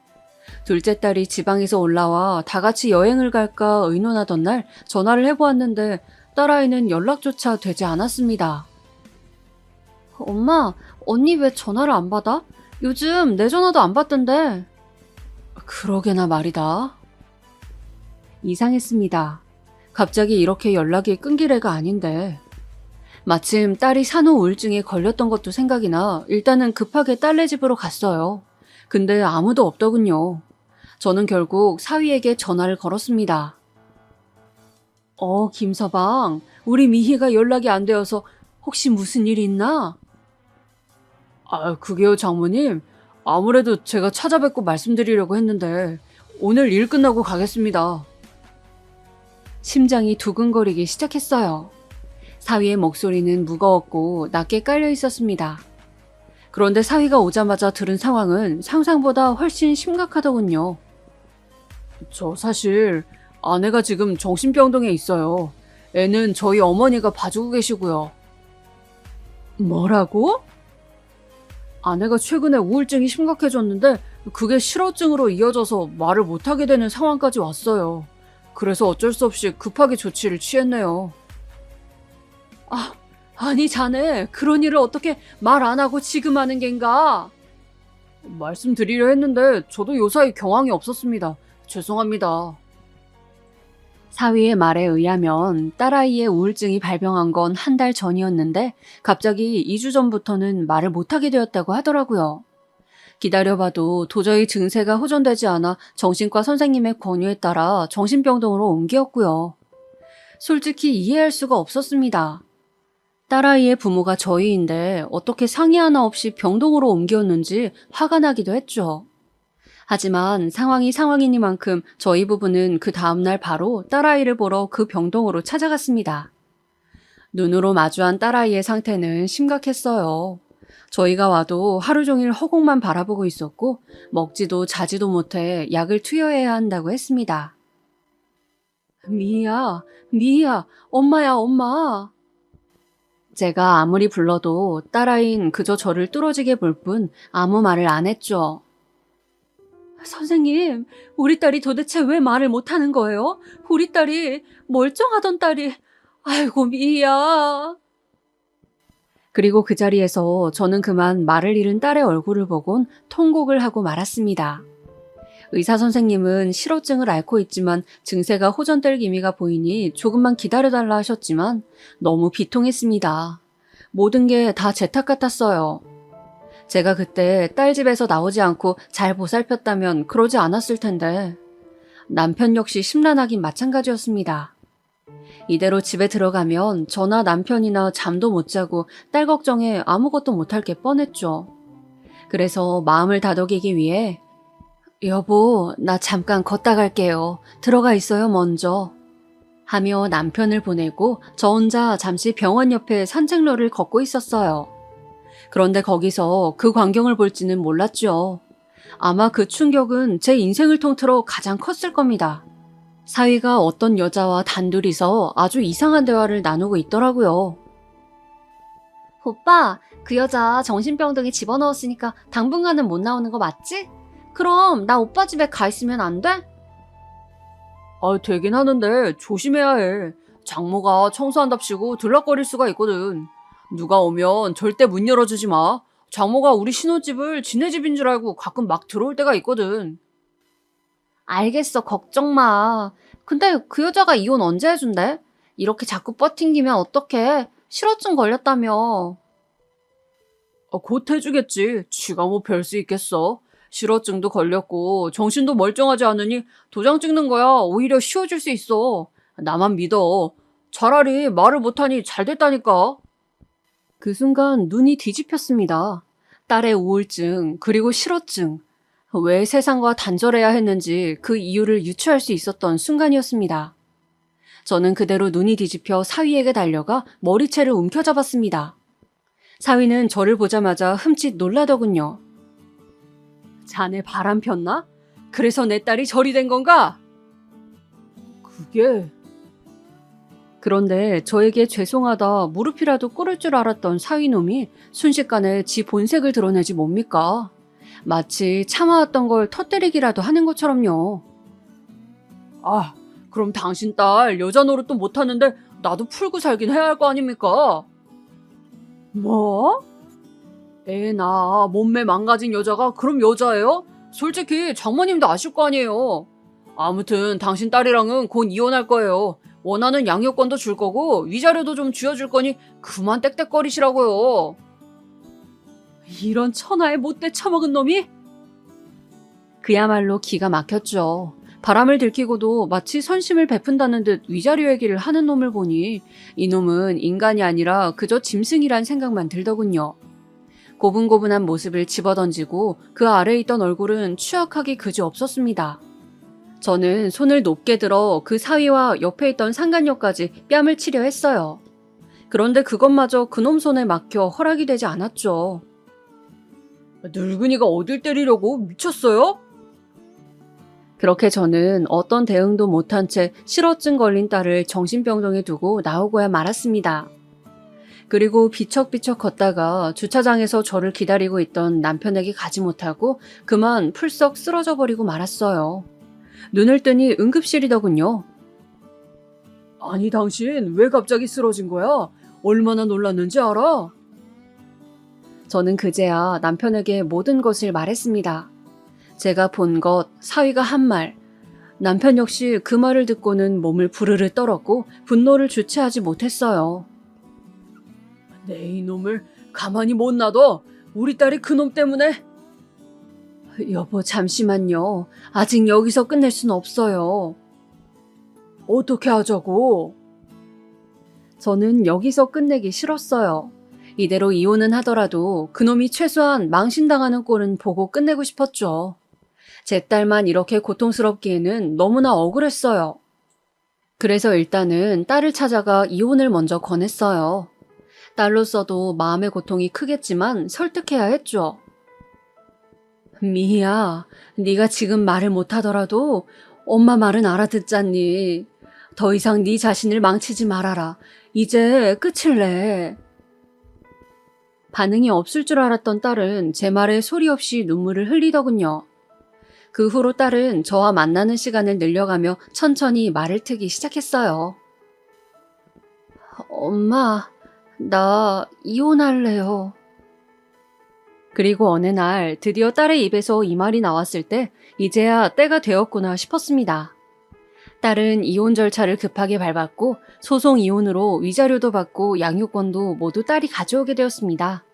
둘째 딸이 지방에서 올라와 다 같이 여행을 갈까 의논하던 날 전화를 해보았는데 딸아이는 연락조차 되지 않았습니다. 엄마, 언니 왜 전화를 안 받아? 요즘 내 전화도 안 받던데. 그러게나 말이다. 이상했습니다. 갑자기 이렇게 연락이 끊길 애가 아닌데. 마침 딸이 산후 우울증에 걸렸던 것도 생각이 나 일단은 급하게 딸네 집으로 갔어요. 근데 아무도 없더군요. 저는 결국 사위에게 전화를 걸었습니다. 김서방, 우리 미희가 연락이 안 되어서 혹시 무슨 일이 있나? 그게요, 장모님. 아무래도 제가 찾아뵙고 말씀드리려고 했는데 오늘 일 끝나고 가겠습니다. 심장이 두근거리기 시작했어요. 사위의 목소리는 무거웠고 낮게 깔려 있었습니다. 그런데 사위가 오자마자 들은 상황은 상상보다 훨씬 심각하더군요. 저 사실 아내가 지금 정신병동에 있어요. 애는 저희 어머니가 봐주고 계시고요. 뭐라고? 아내가 최근에 우울증이 심각해졌는데 그게 실어증으로 이어져서 말을 못하게 되는 상황까지 왔어요. 그래서 어쩔 수 없이 급하게 조치를 취했네요. 아니 자네 그런 일을 어떻게 말 안 하고 지금 하는 겐가? 말씀드리려 했는데 저도 요사이 경황이 없었습니다. 죄송합니다. 사위의 말에 의하면 딸아이의 우울증이 발병한 건 한 달 전이었는데 갑자기 2주 전부터는 말을 못하게 되었다고 하더라고요. 기다려봐도 도저히 증세가 호전되지 않아 정신과 선생님의 권유에 따라 정신병동으로 옮겼고요. 솔직히 이해할 수가 없었습니다. 딸아이의 부모가 저희인데 어떻게 상의 하나 없이 병동으로 옮겼는지 화가 나기도 했죠. 하지만 상황이 상황이니만큼 저희 부부는 그 다음날 바로 딸아이를 보러 그 병동으로 찾아갔습니다. 눈으로 마주한 딸아이의 상태는 심각했어요. 저희가 와도 하루 종일 허공만 바라보고 있었고 먹지도 자지도 못해 약을 투여해야 한다고 했습니다. 미희야, 엄마야, 엄마. 제가 아무리 불러도 딸아이는 그저 저를 뚫어지게 볼 뿐 아무 말을 안 했죠. 선생님, 우리 딸이 도대체 왜 말을 못하는 거예요? 우리 딸이 멀쩡하던 딸이, 아이고 미희야. 그리고 그 자리에서 저는 그만 말을 잃은 딸의 얼굴을 보곤 통곡을 하고 말았습니다. 의사 선생님은 실어증을 앓고 있지만 증세가 호전될 기미가 보이니 조금만 기다려달라 하셨지만 너무 비통했습니다. 모든 게 다 제 탓 같았어요. 제가 그때 딸 집에서 나오지 않고 잘 보살폈다면 그러지 않았을 텐데 남편 역시 심란하긴 마찬가지였습니다. 이대로 집에 들어가면 저나 남편이나 잠도 못 자고 딸 걱정에 아무것도 못할 게 뻔했죠. 그래서 마음을 다독이기 위해 여보, 나 잠깐 걷다 갈게요. 들어가 있어요, 먼저. 하며 남편을 보내고 저 혼자 잠시 병원 옆에 산책로를 걷고 있었어요. 그런데 거기서 그 광경을 볼지는 몰랐죠. 아마 그 충격은 제 인생을 통틀어 가장 컸을 겁니다. 사위가 어떤 여자와 단둘이서 아주 이상한 대화를 나누고 있더라고요. 오빠, 그 여자 정신병동에 집어넣었으니까 당분간은 못 나오는 거 맞지? 그럼 나 오빠 집에 가 있으면 안 돼? 되긴 하는데 조심해야 해. 장모가 청소한답시고 들락거릴 수가 있거든. 누가 오면 절대 문 열어주지 마. 장모가 우리 신혼집을 지네 집인 줄 알고 가끔 막 들어올 때가 있거든. 알겠어, 걱정 마. 근데 그 여자가 이혼 언제 해준대? 이렇게 자꾸 뻗팅기면 어떡해? 실어증 걸렸다며. 곧 해주겠지. 쥐가 뭐 별 수 있겠어. 실어증도 걸렸고 정신도 멀쩡하지 않으니 도장 찍는 거야 오히려 쉬워질 수 있어. 나만 믿어. 차라리 말을 못하니 잘 됐다니까. 그 순간 눈이 뒤집혔습니다. 딸의 우울증 그리고 실어증. 왜 세상과 단절해야 했는지 그 이유를 유추할 수 있었던 순간이었습니다. 저는 그대로 눈이 뒤집혀 사위에게 달려가 머리채를 움켜잡았습니다. 사위는 저를 보자마자 흠칫 놀라더군요. 자네 바람 폈나? 그래서 내 딸이 절이 된 건가? 그게... 그런데 저에게 죄송하다 무릎이라도 꿇을 줄 알았던 사위놈이 순식간에 지 본색을 드러내지 뭡니까? 마치 참아왔던 걸 터뜨리기라도 하는 것처럼요. 그럼 당신 딸 여자 노릇도 못하는데 나도 풀고 살긴 해야 할 거 아닙니까? 뭐? 나 몸매 망가진 여자가 그럼 여자예요? 솔직히 장모님도 아실 거 아니에요. 아무튼 당신 딸이랑은 곧 이혼할 거예요. 원하는 양육권도 줄 거고 위자료도 좀 쥐어줄 거니 그만 떽떽거리시라고요. 이런 천하의 못돼 처먹은 놈이? 그야말로 기가 막혔죠. 바람을 들키고도 마치 선심을 베푼다는 듯 위자료 얘기를 하는 놈을 보니 이놈은 인간이 아니라 그저 짐승이란 생각만 들더군요. 고분고분한 모습을 집어던지고 그 아래에 있던 얼굴은 추악하기 그지없었습니다. 저는 손을 높게 들어 그 사위와 옆에 있던 상간녀까지 뺨을 치려 했어요. 그런데 그것마저 그놈 손에 막혀 허락이 되지 않았죠. 늙은이가 어딜 때리려고 미쳤어요? 그렇게 저는 어떤 대응도 못한 채 실어증 걸린 딸을 정신병동에 두고 나오고야 말았습니다. 그리고 비척비척 걷다가 주차장에서 저를 기다리고 있던 남편에게 가지 못하고 그만 풀썩 쓰러져 버리고 말았어요. 눈을 뜨니 응급실이더군요. 아니 당신 왜 갑자기 쓰러진 거야? 얼마나 놀랐는지 알아? 저는 그제야 남편에게 모든 것을 말했습니다. 제가 본 것, 사위가 한 말. 남편 역시 그 말을 듣고는 몸을 부르르 떨었고 분노를 주체하지 못했어요. 내 이놈을 가만히 못 놔둬. 우리 딸이 그놈 때문에. 여보 잠시만요. 아직 여기서 끝낼 순 없어요. 어떻게 하자고? 저는 여기서 끝내기 싫었어요. 이대로 이혼은 하더라도 그놈이 최소한 망신당하는 꼴은 보고 끝내고 싶었죠. 제 딸만 이렇게 고통스럽기에는 너무나 억울했어요. 그래서 일단은 딸을 찾아가 이혼을 먼저 권했어요. 딸로서도 마음의 고통이 크겠지만 설득해야 했죠. 미희야, 네가 지금 말을 못하더라도 엄마 말은 알아듣잖니. 더 이상 네 자신을 망치지 말아라. 이제 끝을 내. 반응이 없을 줄 알았던 딸은 제 말에 소리 없이 눈물을 흘리더군요. 그 후로 딸은 저와 만나는 시간을 늘려가며 천천히 말을 트기 시작했어요. 엄마, 나 이혼할래요. 그리고 어느 날 드디어 딸의 입에서 이 말이 나왔을 때 이제야 때가 되었구나 싶었습니다. 딸은 이혼 절차를 급하게 밟았고 소송 이혼으로 위자료도 받고 양육권도 모두 딸이 가져오게 되었습니다.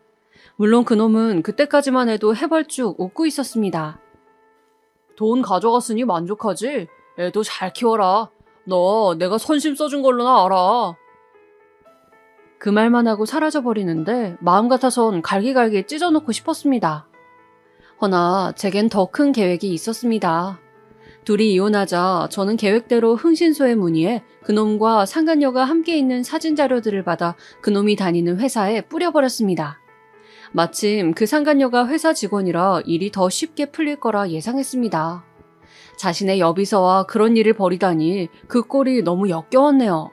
물론 그놈은 그때까지만 해도 해벌쭉 웃고 있었습니다. 돈 가져갔으니 만족하지? 애도 잘 키워라. 너 내가 선심 써준 걸로나 알아. 그 말만 하고 사라져버리는데 마음 같아선 갈기갈기 찢어놓고 싶었습니다. 허나 제겐 더 큰 계획이 있었습니다. 둘이 이혼하자 저는 계획대로 흥신소에 문의해 그놈과 상간녀가 함께 있는 사진 자료들을 받아 그놈이 다니는 회사에 뿌려버렸습니다. 마침 그 상간녀가 회사 직원이라 일이 더 쉽게 풀릴 거라 예상했습니다. 자신의 여비서와 그런 일을 벌이다니 그 꼴이 너무 역겨웠네요.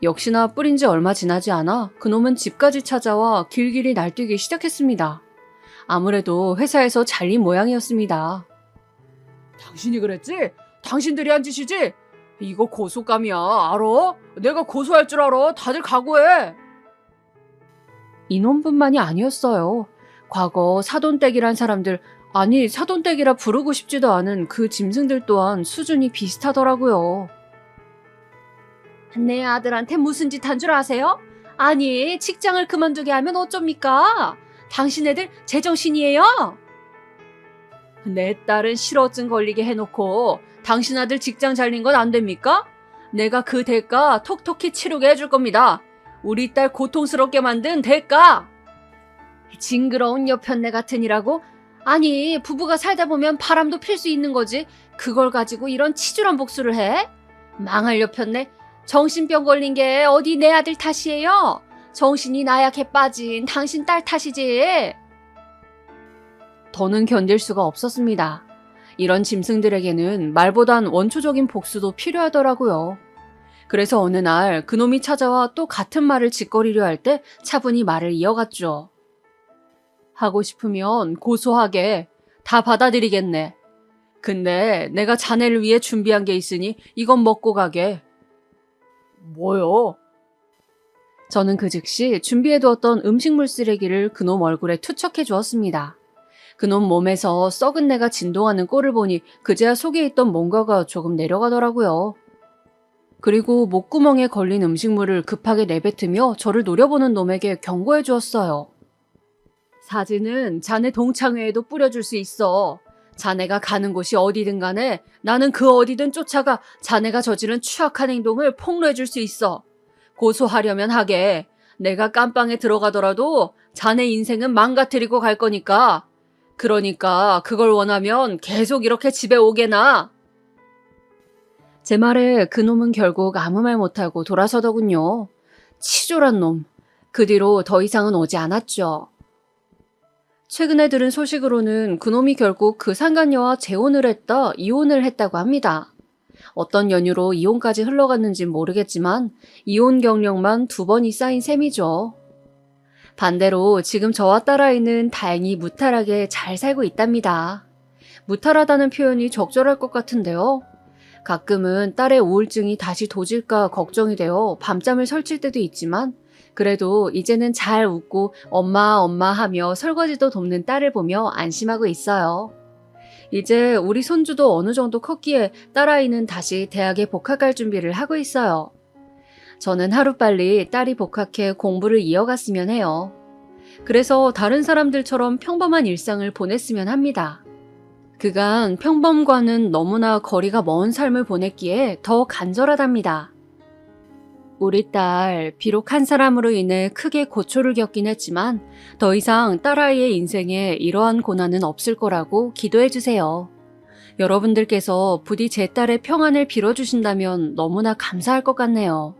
역시나 뿌린 지 얼마 지나지 않아 그놈은 집까지 찾아와 길길이 날뛰기 시작했습니다. 아무래도 회사에서 잘린 모양이었습니다. 당신이 그랬지? 당신들이 한 짓이지? 이거 고소감이야, 알아? 내가 고소할 줄 알아. 다들 각오해. 이놈뿐만이 아니었어요. 과거 사돈댁이란 사람들, 아니 사돈댁이라 부르고 싶지도 않은 그 짐승들 또한 수준이 비슷하더라고요. 내 아들한테 무슨 짓 한 줄 아세요? 아니 직장을 그만두게 하면 어쩝니까? 당신 애들 제정신이에요? 내 딸은 실어증 걸리게 해놓고 당신 아들 직장 잘린 건 안 됩니까? 내가 그 대가 톡톡히 치르게 해줄 겁니다. 우리 딸 고통스럽게 만든 대가. 징그러운 여편네 같으니라고? 아니 부부가 살다 보면 바람도 필 수 있는 거지. 그걸 가지고 이런 치졸한 복수를 해? 망할 여편네. 정신병 걸린 게 어디 내 아들 탓이에요? 정신이 나약해 빠진 당신 딸 탓이지. 더는 견딜 수가 없었습니다. 이런 짐승들에게는 말보단 원초적인 복수도 필요하더라고요. 그래서 어느 날 그놈이 찾아와 또 같은 말을 짓거리려 할 때 차분히 말을 이어갔죠. 하고 싶으면 고소하게. 다 받아들이겠네. 근데 내가 자네를 위해 준비한 게 있으니 이건 먹고 가게. 뭐요? 저는 그 즉시 준비해두었던 음식물 쓰레기를 그놈 얼굴에 투척해 주었습니다. 그놈 몸에서 썩은 내가 진동하는 꼴을 보니 그제야 속에 있던 뭔가가 조금 내려가더라고요. 그리고 목구멍에 걸린 음식물을 급하게 내뱉으며 저를 노려보는 놈에게 경고해 주었어요. 사진은 자네 동창회에도 뿌려줄 수 있어. 자네가 가는 곳이 어디든 간에 나는 그 어디든 쫓아가 자네가 저지른 추악한 행동을 폭로해 줄 수 있어. 고소하려면 하게. 내가 깜빵에 들어가더라도 자네 인생은 망가뜨리고 갈 거니까. 그러니까 그걸 원하면 계속 이렇게 집에 오게나. 제 말에 그놈은 결국 아무 말 못하고 돌아서더군요. 치졸한 놈. 그 뒤로 더 이상은 오지 않았죠. 최근에 들은 소식으로는 그놈이 결국 그 상간녀와 재혼을 했다, 이혼을 했다고 합니다. 어떤 연유로 이혼까지 흘러갔는진 모르겠지만 이혼 경력만 2번이 쌓인 셈이죠. 반대로 지금 저와 딸아이는 다행히 무탈하게 잘 살고 있답니다. 무탈하다는 표현이 적절할 것 같은데요. 가끔은 딸의 우울증이 다시 도질까 걱정이 되어 밤잠을 설칠 때도 있지만 그래도 이제는 잘 웃고 엄마 엄마 하며 설거지도 돕는 딸을 보며 안심하고 있어요. 이제 우리 손주도 어느 정도 컸기에 딸아이는 다시 대학에 복학할 준비를 하고 있어요. 저는 하루빨리 딸이 복학해 공부를 이어갔으면 해요. 그래서 다른 사람들처럼 평범한 일상을 보냈으면 합니다. 그간 평범과는 너무나 거리가 먼 삶을 보냈기에 더 간절하답니다. 우리 딸, 비록 한 사람으로 인해 크게 고초를 겪긴 했지만 더 이상 딸아이의 인생에 이러한 고난은 없을 거라고 기도해 주세요. 여러분들께서 부디 제 딸의 평안을 빌어주신다면 너무나 감사할 것 같네요.